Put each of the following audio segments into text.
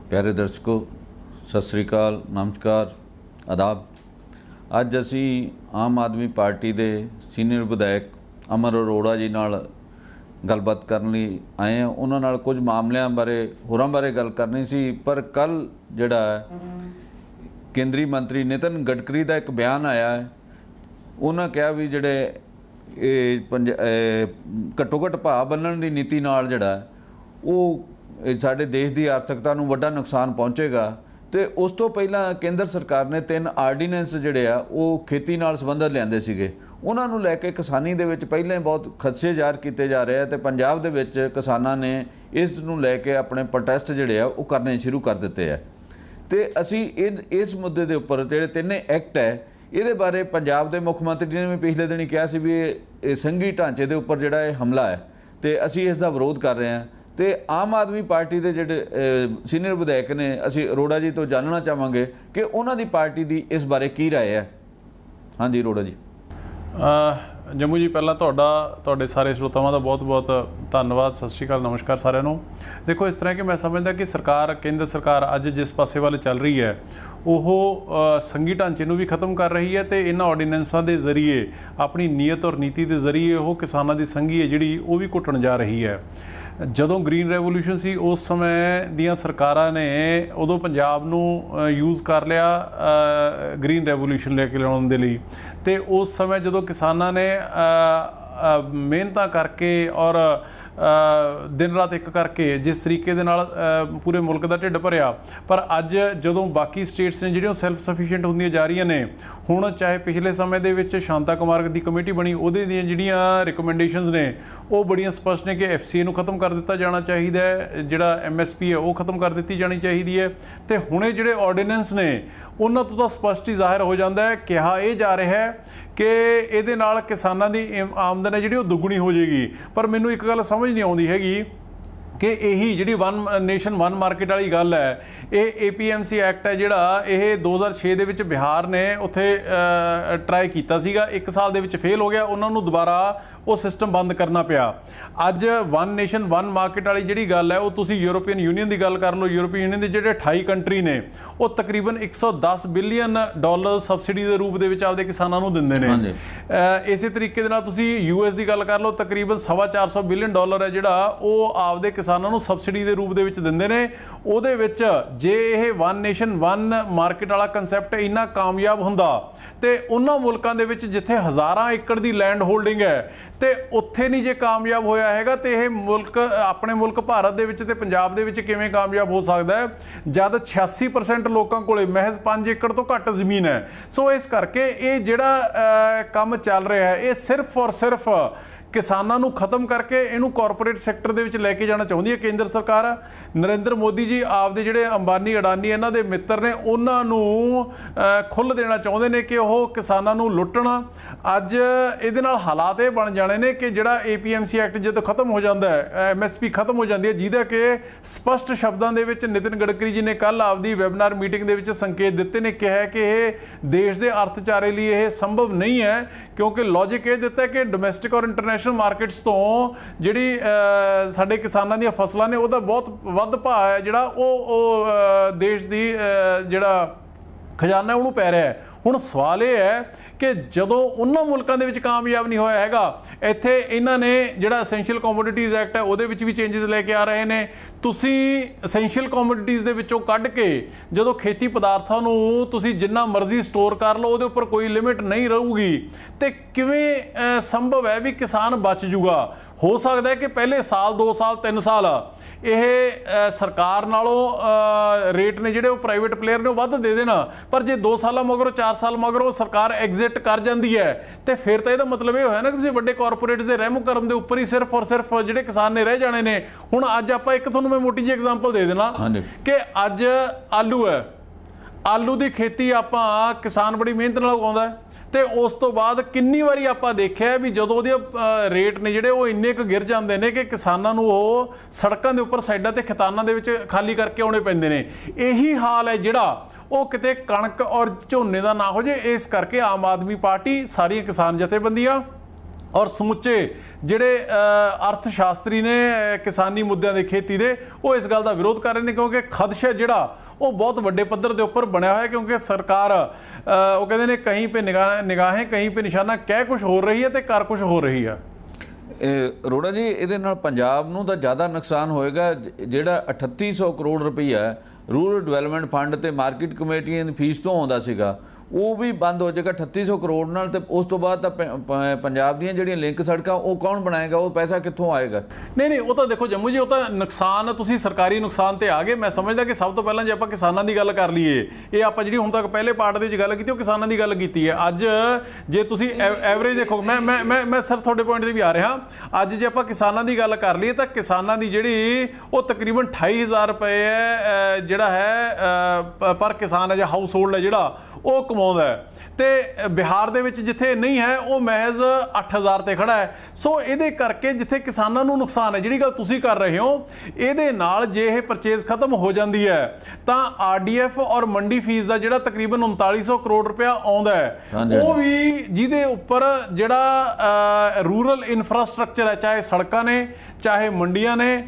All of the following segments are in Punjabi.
प्यारे दर्शकों, सत श्री अकाल, नमस्कार, आदाब। अज असी आम आदमी पार्टी के सीनियर विधायक अमर अरोड़ा जी नाल गलबात करने लई आए हैं। उन्हां नाल कुछ मामलों बारे होरां बारे गल करनी सी, पर कल जिहड़ा केंद्रीय मंत्री नितिन गडकरी का एक बयान आया है। उन्होंने कहा भी जिहड़े घट्टो घट्ट भाव बन्नण दी नीति नाल जिहड़ा वो साडे देश की आर्थिकता नूं वड्डा नुकसान पहुँचेगा। तो उस तो पहला केंद्र सरकार ने 3 आर्डीनेंस जिहड़े आ वो खेती नाल संबंधित लिआंदे सीगे। उन्हां नूं लैके किसानी दे विच पहिलां ही बहुत खदशे ज़ाहिर किए जा रहे हैं। तो पंजाब दे विच किसानां ने इस नूं लैके अपने प्रोटेस्ट जिहड़े आ वो करने शुरू कर दिते है। तो असी इस मुद्दे दे उपर जिहड़े 3 एक्ट है ये बारे पंजाब के मुख मंत्री ने भी पिछले दिन ही कहा सी भी ये संघी ढांचे के उपर जिहड़ा हमला है, तो असी इसका विरोध कर रहे हैं। तो आम आदमी पार्टी के जिहड़े सीनियर विधायक ने असी अरोड़ा जी तो जानना चाहांगे कि उन्हां दी पार्टी की इस बारे की राय है। हाँ जी अरोड़ा जी। जम्मू जी, पहला तुहाडे सारे श्रोतावां दा बहुत बहुत धन्नवाद। सत श्री अकाल, नमस्कार सारिਆਂ ਨੂੰ। देखो, इस तरह कि मैं समझदा कि सरकार, केंद्र सरकार अज जिस पासे वाल चल रही है वो संघी ढांचे नूं भी खत्म कर रही है तो इन्हां ऑर्डीनेंसां दे जरिए अपनी नीयत और नीति के जरिए वो किसानां दी संघी है जिहड़ी वो भी घुटण जा रही है। जदों ग्रीन रेवोल्यूशन सी उस समय दियां सरकारां ने उदों पंजाब नूं यूज़ कर लिया ग्रीन रेवोल्यूशन लैके लिआउण दे लई। ते उस समय जदों किसानां ने मेहनतां करके और दिन रात एक करके जिस तरीके दे नाल पूरे मुल्क का ढिड भरिया, पर अज जदों बाकी स्टेट्स ने जिहड़ियां सैल्फ सफिशिएंट होंदियां जा रही ने, हुण चाहे पिछले समय दे विच शांता कुमार की कमेटी बनी, उहदे दियां जिहड़ियां रिकमेंडेशनस ने वो बड़ियां स्पष्ट ने कि FCA नूं खत्म कर दिता जाना चाहिए है, जिहड़ा MSP है वो खत्म कर दी जानी चाहिए है। तो हुणे जिहड़े ऑर्डीनेंस ने उन्हां तों तां स्पष्ट ही जाहिर हो जाता है, कहा यह जा रहा है कि ये नाल किसानां दी आमदन है जिहड़ी वो दुगनी हो जाएगी। पर मैनूं एक गल समझ नहीं आउंदी हैगी कि यही जिहड़ी वन नेशन वन मार्केट वाली गल है, ये APMC एक्ट है जिहड़ा ये 2006 दे विच बिहार ने उत्थे ट्राई कीता सीगा, 1 साल दे विच फेल हो गया, उन्हां नूं दुबारा वो सिस्टम बंद करना पिया। अज वन नेशन वन मार्केट वाली जिहड़ी गल है वो तुसीं यूरोपीयन यूनीयन की गल कर लो। यूरोपीयन यूनीयन के जिहड़े 28 कंट्री ने वो तकरीबन $110 बिलियन सबसिडी के रूप दे विच आपदे किसानां नूं दिंदे ने। इस तरीके दे नाल तुसीं US की गल कर लो, तकरीबन $450 बिलियन है जिहड़ा वो आपदे किसानां नूं सबसिडी के रूप दे विच दिंदे ने। उहदे विच जे ये वन नेशन वन मार्केट वाला कंसैप्ट इन्ना कामयाब हुंदा तो उन्हां मुल्कां दे विच जिथे हज़ारां एकड़ की लैंड होल्डिंग है तो उत्थे नहीं जे कामयाब होया हैगा तो यह मुल्क अपने मुल्क भारत दे विच ते पंजाब दे विच किवें कामयाब हो सकता है, जद 86% लोगों को महज 5 एकड़ तो घट जमीन है। सो इस करके ये जिहड़ा काम चल रहा है ये सिर्फ और सिर्फ किसानों नूं खत्म करके इनू कॉरपोरेट सैक्टर दे विच लैके जाना चाहुंदी है केंद्र सरकार। नरेंद्र मोदी जी आपदे जिहड़े अंबानी अडानी इन्हां दे मित्र ने उन्हां नूं खुल देना चाहुंदे ने कि वो किसानों नूं लुट्टण। अज इहदे नाल हालात ये बन जाने ने कि जिहड़ा APMC एक्ट जदों खत्म हो जाता है, MSP खत्म हो जाती है, जिहदा कि स्पष्ट शब्दां दे विच नितिन गडकरी जी ने कल आपदी वैबनार मीटिंग दे विच संकेत दिते ने, कहा कि यह देश के अर्थचारे लिए यह संभव नहीं है, क्योंकि लॉजिक ये दिता है कि डोमैसटिक और इंटरनेशनल मार्केट्स तो जिहड़ी साडे किसानां दी फसलां ने उहदा बहुत वध भाव है जिहड़ा वो देश दी जिहड़ा खजाना उहनूं पै रहा है। हुण सवाल ये है कि जदों उन्हां मुल्कां दे विच कामयाब नहीं होया हैगा, इत्थे इन्हां ने जिहड़ा एसेंशियल कमोडिटीज़ एक्ट है उहदे विच भी चेंजिस लैके आ रहे ने। तुसीं एसेंशियल कमोडिटीज़ दे विचों कढ के जदों खेती पदार्थां नूं तुसीं जिन्ना मर्जी स्टोर कर लो, उहदे उपर कोई लिमिट नहीं रहूगी, तो किवें संभव है भी किसान बच जूगा। हो सकता है कि पहले साल 2 साल 3 साल यह सरकार नालों रेट ने जिहड़े प्राइवेट प्लेयर ने वध दे देना, पर जे 2 साल मगरों 4 साल मगरों सरकार एग्जिट कर जाती है तो फिर तो यह मतलब ये होया ना कि वड्डे कॉरपोरेट्स के रहम करम के उपर ही सिर्फ और सिर्फ जिहड़े किसान ने रह जाने ने। हुण अज आपां एक तुहानूं मैं मोटी जी एग्जाम्पल दे देना कि अज आलू है, आलू की खेती आपां किसान बड़ी मेहनत नाल उगाउंदा है, तो उस तो बाद किन्नी वारी आपां देखिया भी जदों उहदे रेट ने जिहड़े वो इन्ने क गिर जाते हैं कि किसानां नूं वो सड़कों के उपर साइडां ते खितानां दे विच खाली करके आउणे पैंदे ने। यही हाल है जिहड़ा वो किते कणक और झोने का ना हो जाए। इस करके आम आदमी पार्टी, सारियां किसान जथेबंदियां ਔਰ ਸਮੁੱਚੇ ਜਿਹੜੇ ਅਰਥ ਸ਼ਾਸਤਰੀ ਨੇ ਕਿਸਾਨੀ ਮੁੱਦਿਆਂ ਦੇ, ਖੇਤੀ ਦੇ, ਉਹ ਇਸ ਗੱਲ ਦਾ ਵਿਰੋਧ ਕਰ ਰਹੇ ਨੇ ਕਿਉਂਕਿ ਖਦਸ਼ਾ ਜਿਹੜਾ ਉਹ ਬਹੁਤ ਵੱਡੇ ਪੱਧਰ ਦੇ ਉੱਪਰ ਬਣਿਆ ਹੋਇਆ ਕਿਉਂਕਿ ਸਰਕਾਰ ਉਹ ਕਹਿੰਦੇ ਨੇ ਕहीं पे ਨਿਗਾहें कहीं पे ਨਿਸ਼ਾਨਾ ਕਹਿ ਕੁਛ ਹੋ ਰਹੀ ਹੈ ਤੇ ਕਰ ਕੁਛ ਹੋ ਰਹੀ ਹੈ। ਅਰੋੜਾ ਜੀ, ਇਹਦੇ ਨਾਲ ਪੰਜਾਬ ਨੂੰ ਤਾਂ ਜ਼ਿਆਦਾ ਨੁਕਸਾਨ ਹੋਏਗਾ। ਜਿਹੜਾ 3800 ਕਰੋੜ ਰੁਪਈਆ ਰੂਰਲ ਡਿਵੈਲਪਮੈਂਟ ਫੰਡ ਤੇ ਮਾਰਕੀਟ ਕਮੇਟੀਆਂ ਦੀ ਫੀਸ ਤੋਂ ਆਉਂਦਾ ਸੀਗਾ, ਉਹ ਵੀ ਬੰਦ ਹੋ ਜਾਏਗਾ 3800 ਕਰੋੜ ਨਾਲ। ਤੇ ਉਸ ਤੋਂ ਬਾਅਦ ਤਾਂ ਪੰਜਾਬ ਦੀਆਂ ਜਿਹੜੀਆਂ ਲਿੰਕ ਸੜਕਾਂ ਉਹ ਕੌਣ ਬਣਾਏਗਾ? ਉਹ ਪੈਸਾ ਕਿੱਥੋਂ ਆਏਗਾ? ਨਹੀਂ, ਉਹ ਤਾਂ ਦੇਖੋ ਜੰਮੂ ਜੀ, ਉਹ ਤਾਂ ਨੁਕਸਾਨ ਤੁਸੀਂ ਸਰਕਾਰੀ ਨੁਕਸਾਨ ਤੇ ਆ ਗਏ। ਮੈਂ ਸਮਝਦਾ ਕਿ ਸਭ ਤੋਂ ਪਹਿਲਾਂ ਜੇ ਆਪਾਂ ਕਿਸਾਨਾਂ ਦੀ ਗੱਲ ਕਰ ਲਈਏ, ਇਹ ਆਪਾਂ ਜਿਹੜੀ ਹੁਣ ਤੱਕ ਪਹਿਲੇ ਪਾਰਟ ਦੇ ਵਿੱਚ ਗੱਲ ਕੀਤੀ ਉਹ ਕਿਸਾਨਾਂ ਦੀ ਗੱਲ ਕੀਤੀ ਹੈ। ਅੱਜ ਜੇ ਤੁਸੀਂ ਐਵਰੇਜ ਦੇਖੋ, ਮੈਂ ਸਰ ਤੁਹਾਡੇ ਪੁਆਇੰਟ ਤੇ ਵੀ ਆ ਰਿਹਾ। ਅੱਜ ਜੇ ਆਪਾਂ ਕਿਸਾਨਾਂ ਦੀ ਗੱਲ ਕਰ ਲਈਏ ਤਾਂ ਕਿਸਾਨਾਂ ਦੀ ਜਿਹੜੀ ਉਹ ਤਕਰੀਬਨ 28,000 ਰੁਪਏ ਹੈ ਜਿਹੜਾ ਹੈ ਪਰ ਕਿਸਾਨ ਹੈ ਜਾਂ ਹਾਊਸ ਹੋਲਡ ਹੈ ਜਿਹੜਾ ਉਹ ਕਮਾਉਂਦਾ ਹੈ। ਤੇ ਬਿਹਾਰ ਦੇ ਵਿੱਚ ਜਿੱਥੇ ਨਹੀਂ ਹੈ ਉਹ ਮਹਿਜ਼ 8,000 ਤੇ ਖੜਾ ਹੈ। ਸੋ ਇਹਦੇ ਕਰਕੇ ਜਿੱਥੇ ਕਿਸਾਨਾਂ ਨੂੰ ਨੁਕਸਾਨ ਹੈ, ਜਿਹੜੀ ਗੱਲ ਤੁਸੀਂ ਕਰ ਰਹੇ ਹੋ, ਇਹਦੇ ਨਾਲ ਜੇ ਇਹ ਪਰਚੇਜ਼ ਖਤਮ ਹੋ ਜਾਂਦੀ ਹੈ ਤਾਂ ਆਰਡੀਐਫ ਔਰ ਮੰਡੀ ਫੀਸ ਦਾ ਜਿਹੜਾ ਤਕਰੀਬਨ 3900 ਕਰੋੜ ਰੁਪਇਆ ਆਉਂਦਾ ਹੈ, ਉਹ ਵੀ ਜਿਹਦੇ ਉੱਪਰ ਜਿਹੜਾ ਰੂਰਲ ਇਨਫਰਾਸਟ੍ਰਕਚਰ ਹੈ, ਚਾਹੇ ਸੜਕਾਂ ਨੇ ਚਾਹੇ ਮੰਡੀਆਂ ਨੇ,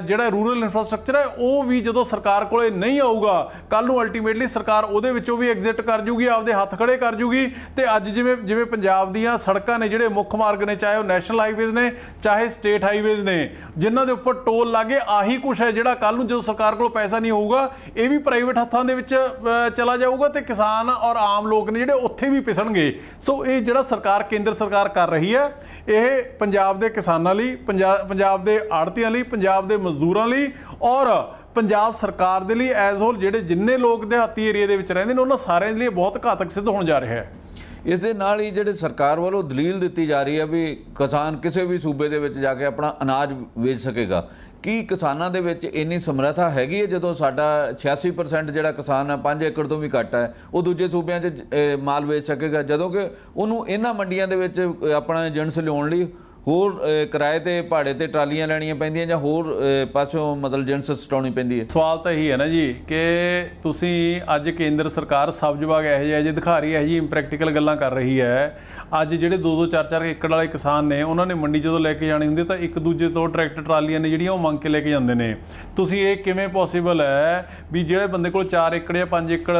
ਜਿਹੜਾ ਰੂਰਲ ਇਨਫਰਾਸਟ੍ਰਕਚਰ ਹੈ ਉਹ ਵੀ ਜਦੋਂ ਸਰਕਾਰ ਕੋਲੇ ਨਹੀਂ ਆਊਗਾ, ਕੱਲ ਨੂੰ ਅਲਟੀਮੇਟਲੀ ਸਰਕਾਰ ਉਹਦੇ ਵਿੱਚੋਂ ਵੀ ਐਗਜ਼ਿਟ ਕਰ ਜੂਗੀ, ਆਪਦੇ ਹੱਥ ਖੜੇ ਕਰ ਜੂਗੀ। ਤੇ ਅੱਜ ਜਿਵੇਂ ਪੰਜਾਬ ਦੀਆਂ ਸੜਕਾਂ ਨੇ, ਜਿਹੜੇ ਮੁੱਖ ਮਾਰਗ ਨੇ, ਚਾਹੇ ਉਹ ਨੈਸ਼ਨਲ ਹਾਈਵੇਜ਼ ਨੇ ਚਾਹੇ ਸਟੇਟ ਹਾਈਵੇਜ਼ ਨੇ, ਜਿਨ੍ਹਾਂ ਦੇ ਉੱਪਰ ਟੋਲ ਲਾਗੇ, ਆਹੀ ਕੁਛ ਹੈ ਜਿਹੜਾ ਕੱਲ ਨੂੰ ਜਦੋਂ ਸਰਕਾਰ ਕੋਲ ਪੈਸਾ ਨਹੀਂ ਹੋਊਗਾ ਇਹ ਵੀ ਪ੍ਰਾਈਵੇਟ ਹੱਥਾਂ ਦੇ ਵਿੱਚ ਚਲਾ ਜਾਊਗਾ ਤੇ ਕਿਸਾਨ ਔਰ ਆਮ ਲੋਕ ਨੇ ਜਿਹੜੇ ਉੱਥੇ ਵੀ ਪਿਸਣਗੇ। ਸੋ ਇਹ ਜਿਹੜਾ ਸਰਕਾਰ, ਕੇਂਦਰ ਸਰਕਾਰ ਕਰ ਰਹੀ ਹੈ, ਇਹ ਪੰਜਾਬ ਦੇ ਕਿਸਾਨਾਂ ਲਈ, ਪੰਜਾਬ ਦੇ ਆੜ੍ਹਤੀਆਂ ਲਈ, ਪੰਜਾਬ ਦੇ ਮਜ਼ਦੂਰਾਂ ਲਈ ਔਰ ਪੰਜਾਬ ਸਰਕਾਰ ਦੇ ਲਈ ਐਜ਼ ਹੋਲ ਜਿਹੜੇ ਜਿੰਨੇ ਲੋਕ ਦਿਹਾਤੀ ਏਰੀਆ ਦੇ ਵਿੱਚ ਰਹਿੰਦੇ ਨੇ ਉਹਨਾਂ ਸਾਰਿਆਂ ਦੇ ਲਈ ਬਹੁਤ ਘਾਤਕ ਸਿੱਧ ਹੋਣ ਜਾ ਰਿਹਾ ਹੈ। ਇਸ ਦੇ ਨਾਲ ਹੀ ਜਿਹੜੇ ਸਰਕਾਰ ਵੱਲੋਂ ਦਲੀਲ ਦਿੱਤੀ ਜਾ ਰਹੀ ਹੈ ਵੀ ਕਿਸਾਨ ਕਿਸੇ ਵੀ ਸੂਬੇ ਦੇ ਵਿੱਚ ਜਾ ਕੇ ਆਪਣਾ ਅਨਾਜ ਵੇਚ ਸਕੇਗਾ, ਕੀ ਕਿਸਾਨਾਂ ਦੇ ਵਿੱਚ ਇੰਨੀ ਸਮਰੱਥਾ ਹੈਗੀ ਹੈ? ਜਦੋਂ ਸਾਡਾ 86% ਜਿਹੜਾ ਕਿਸਾਨ ਹੈ 5 ਏਕੜ ਤੋਂ ਵੀ ਘੱਟ ਹੈ, ਉਹ ਦੂਜੇ ਸੂਬਿਆਂ 'ਚ ਮਾਲ ਵੇਚ ਸਕੇਗਾ, ਜਦੋਂ ਕਿ ਉਹਨੂੰ ਇਹਨਾਂ ਮੰਡੀਆਂ ਦੇ ਵਿੱਚ ਆਪਣਾ ਏਜੰਟਸ ਲਿਆਉਣ ਲਈ ਹੋਰ ਕਿਰਾਏ ਤੇ ਭਾੜੇ ਤੇ ਟਰਾਲੀਆਂ ਲੈਣੀਆਂ ਪੈਂਦੀਆਂ ਜਾਂ ਹੋਰ ਪਾਸਿਓਂ ਮਤਲਬ ਏਜੰਟਸ ਸਟਾਉਣੀ ਪੈਂਦੀ ਹੈ? ਸਵਾਲ ਤਾਂ ਇਹੀ ਹੈ ਨਾ ਜੀ ਕਿ ਤੁਸੀਂ ਅੱਜ ਕੇਂਦਰ ਸਰਕਾਰ ਸਬਜ਼ ਬਾਗ ਇਹੋ ਜਿਹੇ ਦਿਖਾ ਰਹੀ ਹੈ, ਇਹੋ ਜਿਹੀ ਇੰਪ੍ਰੈਕਟੀਕਲ ਗੱਲਾਂ ਕਰ ਰਹੀ ਹੈ। ਅੱਜ ਜਿਹੜੇ 2-2 4-4 ਏਕੜ ਵਾਲੇ ਕਿਸਾਨ ਨੇ ਉਹਨਾਂ ਨੇ ਮੰਡੀ ਜਦੋਂ ਲੈ ਕੇ ਜਾਣੀ ਹੁੰਦੀ ਤਾਂ ਇੱਕ ਦੂਜੇ ਤੋਂ ਟਰੈਕਟਰ ਟਰਾਲੀਆਂ ਨੇ ਜਿਹੜੀਆਂ ਉਹ ਮੰਗ ਕੇ ਲੈ ਕੇ ਜਾਂਦੇ ਨੇ। ਤੁਸੀਂ ਇਹ ਕਿਵੇਂ ਪੋਸੀਬਲ ਹੈ ਵੀ ਜਿਹੜੇ ਬੰਦੇ ਕੋਲ 4 ਏਕੜ ਜਾਂ 5 ਏਕੜ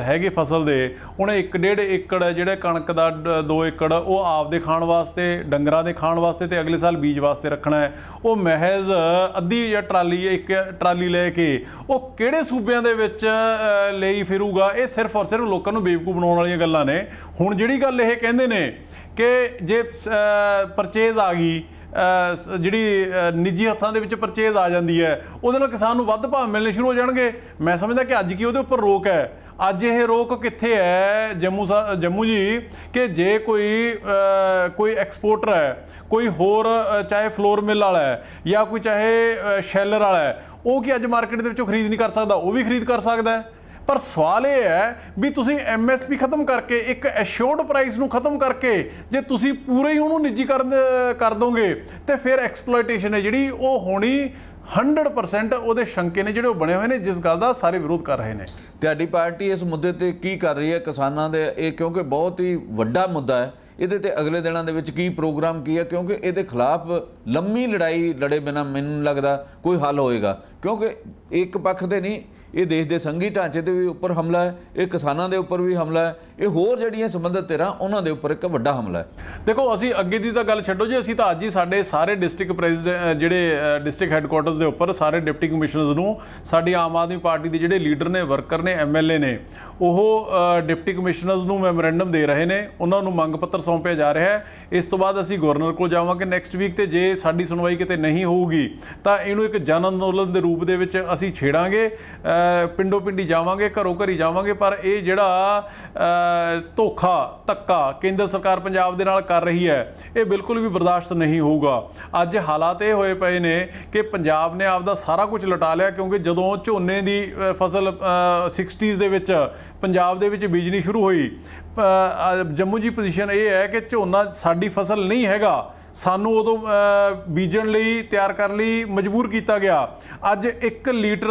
ਹੈਗੇ ਫਸਲ ਦੇ, ਉਹਨੇ 1.5 ਏਕੜ ਜਿਹੜੇ ਕਣਕ ਦਾ 2 ਏਕੜ ਉਹ ਆਪਦੇ ਖਾਣ ਵਾਸਤੇ, ਡੰਗਰਾਂ ਦੇ ਖਾਣ ਵਾਸਤੇ ਤੇ ਅਗਲੇ ਸਾਲ ਬੀਜ ਵਾਸਤੇ ਰੱਖਣਾ ਹੈ, ਉਹ ਮਹਿਜ਼ ਅੱਧੀ ਜਾਂ ਇੱਕ ਟਰਾਲੀ ਲੈ ਕੇ ਉਹ ਕਿਹੜੇ ਸੂਬਿਆਂ ਦੇ ਵਿੱਚ ਲਈ ਫਿਰੂਗਾ? ਇਹ ਸਿਰਫ ਔਰ ਸਿਰਫ ਲੋਕਾਂ ਨੂੰ ਬੇਵਕੂਫ ਬਣਾਉਣ ਵਾਲੀਆਂ ਗੱਲਾਂ ਨੇ। ਹੁਣ ਜਿਹੜੀ ਗੱਲ ਇਹ ਕਹਿੰਦੇ ਨੇ ਕਿ ਜੇ ਪਰਚੇਜ਼ ਆ ਗਈ, ਜਿਹੜੀ ਨਿੱਜੀ ਹੱਥਾਂ ਦੇ ਵਿੱਚ ਪਰਚੇਜ਼ ਆ ਜਾਂਦੀ ਹੈ, ਉਹਦੇ ਨਾਲ ਕਿਸਾਨ ਨੂੰ ਵੱਧ ਭਾਅ ਮਿਲਣੇ ਸ਼ੁਰੂ ਹੋ ਜਾਣਗੇ। ਮੈਂ ਸਮਝਦਾ ਕਿ ਅੱਜ ਕੀ ਉਹਦੇ ਉੱਪਰ ਰੋਕ ਹੈ। ਅੱਜ ਇਹ ਰੋਕ ਕਿੱਥੇ ਹੈ ਜੰਮੂ ਜੀ, ਕਿ ਜੇ ਕੋਈ ਐਕਸਪੋਰਟਰ ਹੈ, ਕੋਈ ਹੋਰ ਚਾਹੇ ਫਲੋਰ ਮਿਲ ਵਾਲਾ ਹੈ ਜਾਂ ਕੋਈ ਚਾਹੇ ਸ਼ੈਲਰ ਵਾਲਾ ਹੈ, ਉਹ ਕੀ ਅੱਜ ਮਾਰਕੀਟ ਦੇ ਵਿੱਚੋਂ ਖਰੀਦ ਨਹੀਂ ਕਰ ਸਕਦਾ? ਉਹ ਵੀ ਖਰੀਦ ਕਰ ਸਕਦਾ ਹੈ। ਪਰ ਸਵਾਲ ਇਹ ਹੈ ਵੀ ਤੁਸੀਂ MSP ਖਤਮ ਕਰਕੇ, ਇੱਕ ਐਸ਼ੋਰਡ ਪ੍ਰਾਈਸ ਨੂੰ ਖਤਮ ਕਰਕੇ ਜੇ ਤੁਸੀਂ ਪੂਰੇ ਹੀ ਉਹਨੂੰ ਨਿੱਜੀਕਰਨ ਕਰ ਦੋਗੇ ਤੇ ਫਿਰ ਐਕਸਪਲੋਇਟੇਸ਼ਨ ਹੈ ਜਿਹੜੀ ਉਹ ਹੋਣੀ 100%। ਉਹਦੇ ਸ਼ੰਕੇ ਨੇ ਜਿਹੜੇ ਉਹ ਬਣੇ ਹੋਏ ਨੇ, ਜਿਸ ਗੱਲ ਦਾ ਸਾਰੇ ਵਿਰੋਧ ਕਰ ਰਹੇ ਨੇ। ਤੁਹਾਡੀ ਪਾਰਟੀ ਇਸ ਮੁੱਦੇ ਤੇ ਕੀ ਕਰ ਰਹੀ ਹੈ ਕਿਸਾਨਾਂ ਦੇ? ਇਹ ਕਿਉਂਕਿ ਬਹੁਤ ਹੀ ਵੱਡਾ ਮੁੱਦਾ ਹੈ, ਇਹਦੇ ਤੇ ਅਗਲੇ ਦਿਨਾਂ ਦੇ ਵਿੱਚ ਕੀ ਪ੍ਰੋਗਰਾਮ ਕੀ ਹੈ? ਕਿਉਂਕਿ ਇਹਦੇ ਖਿਲਾਫ ਲੰਮੀ ਲੜਾਈ ਲੜੇ ਬਿਨਾਂ ਮੈਨੂੰ ਲੱਗਦਾ ਕੋਈ ਹੱਲ ਹੋਏਗਾ, ਕਿਉਂਕਿ ਇੱਕ ਪੱਖ ਤੇ ਨਹੀਂ, ਇਹ ਦੇਸ਼ ਦੇ ਸੰਘੀ ਢਾਂਚੇ ਦੇ ਵੀ ਉੱਪਰ ਹਮਲਾ ਹੈ, ਇਹ ਕਿਸਾਨਾਂ ਦੇ ਉੱਪਰ ਵੀ ਹਮਲਾ ਹੈ, ਇਹ ਹੋਰ ਜਿਹੜੀਆਂ ਸੰਬੰਧਿਤ ਧਿਰਾਂ ਉਹਨਾਂ ਦੇ ਉੱਪਰ ਇੱਕ ਵੱਡਾ ਹਮਲਾ ਹੈ। ਦੇਖੋ, ਅਸੀਂ ਅੱਗੇ ਦੀ ਤਾਂ ਗੱਲ ਛੱਡੋ ਜੀ, ਅਸੀਂ ਤਾਂ ਅੱਜ ਹੀ ਸਾਡੇ ਸਾਰੇ ਡਿਸਟ੍ਰਿਕਟ ਪ੍ਰੈਜ਼ੀਡੈਂਟ, ਜਿਹੜੇ ਡਿਸਟ੍ਰਿਕਟ ਹੈੱਡਕੁਆਟਰਸ ਦੇ ਉੱਪਰ ਸਾਰੇ ਡਿਪਟੀ ਕਮਿਸ਼ਨਰਸ ਨੂੰ, ਸਾਡੀ ਆਮ ਆਦਮੀ ਪਾਰਟੀ ਦੇ ਜਿਹੜੇ ਲੀਡਰ ਨੇ, ਵਰਕਰ ਨੇ, MLA ਨੇ, ਉਹ ਡਿਪਟੀ ਕਮਿਸ਼ਨਰਸ ਨੂੰ ਮੈਮੋਰੈਂਡਮ ਦੇ ਰਹੇ ਨੇ, ਉਹਨਾਂ ਨੂੰ ਮੰਗ ਪੱਤਰ ਸੌਂਪਿਆ ਜਾ ਰਿਹਾ ਹੈ। ਇਸ ਤੋਂ ਬਾਅਦ ਅਸੀਂ ਗਵਰਨਰ ਕੋਲ ਜਾਵਾਂਗੇ ਨੈਕਸਟ ਵੀਕ, ਤੇ ਜੇ ਸਾਡੀ ਸੁਣਵਾਈ ਕਿਤੇ ਨਹੀਂ ਹੋਊਗੀ ਤਾਂ ਇਹਨੂੰ ਇੱਕ ਜਨ ਅੰਦੋਲਨ ਦੇ ਰੂਪ ਦੇ ਵਿੱਚ ਅਸੀਂ ਛੇੜਾਂਗੇ, ਪਿੰਡੋਂ ਪਿੰਡੀ ਜਾਵਾਂਗੇ, ਘਰੋਂ ਘਰੀ ਜਾਵਾਂਗੇ। ਪਰ ਇਹ ਜਿਹੜਾ ਧੋਖਾ ਧੱਕਾ ਕੇਂਦਰ ਸਰਕਾਰ ਪੰਜਾਬ ਦੇ ਨਾਲ ਕਰ ਰਹੀ ਹੈ, ਇਹ ਬਿਲਕੁਲ ਵੀ ਬਰਦਾਸ਼ਤ ਨਹੀਂ ਹੋਊਗਾ। ਅੱਜ ਹਾਲਾਤ ਇਹ ਹੋਏ ਪਏ ਨੇ ਕਿ ਪੰਜਾਬ ਨੇ ਆਪਦਾ ਸਾਰਾ ਕੁਝ ਲੁਟਾ ਲਿਆ, ਕਿਉਂਕਿ ਜਦੋਂ ਝੋਨੇ ਦੀ ਫਸਲ 60s ਦੇ ਵਿੱਚ ਪੰਜਾਬ ਦੇ ਵਿੱਚ ਬੀਜਣੀ ਸ਼ੁਰੂ ਹੋਈ, ਜੰਮੂ ਦੀ ਪੋਜੀਸ਼ਨ ਇਹ ਹੈ ਕਿ ਝੋਨਾ ਸਾਡੀ ਫਸਲ ਨਹੀਂ ਹੈਗਾ, ਸਾਨੂੰ ਉਦੋਂ ਬੀਜਣ ਲਈ, ਤਿਆਰ ਕਰਨ ਲਈ ਮਜਬੂਰ ਕੀਤਾ ਗਿਆ। ਅੱਜ 1 ਲੀਟਰ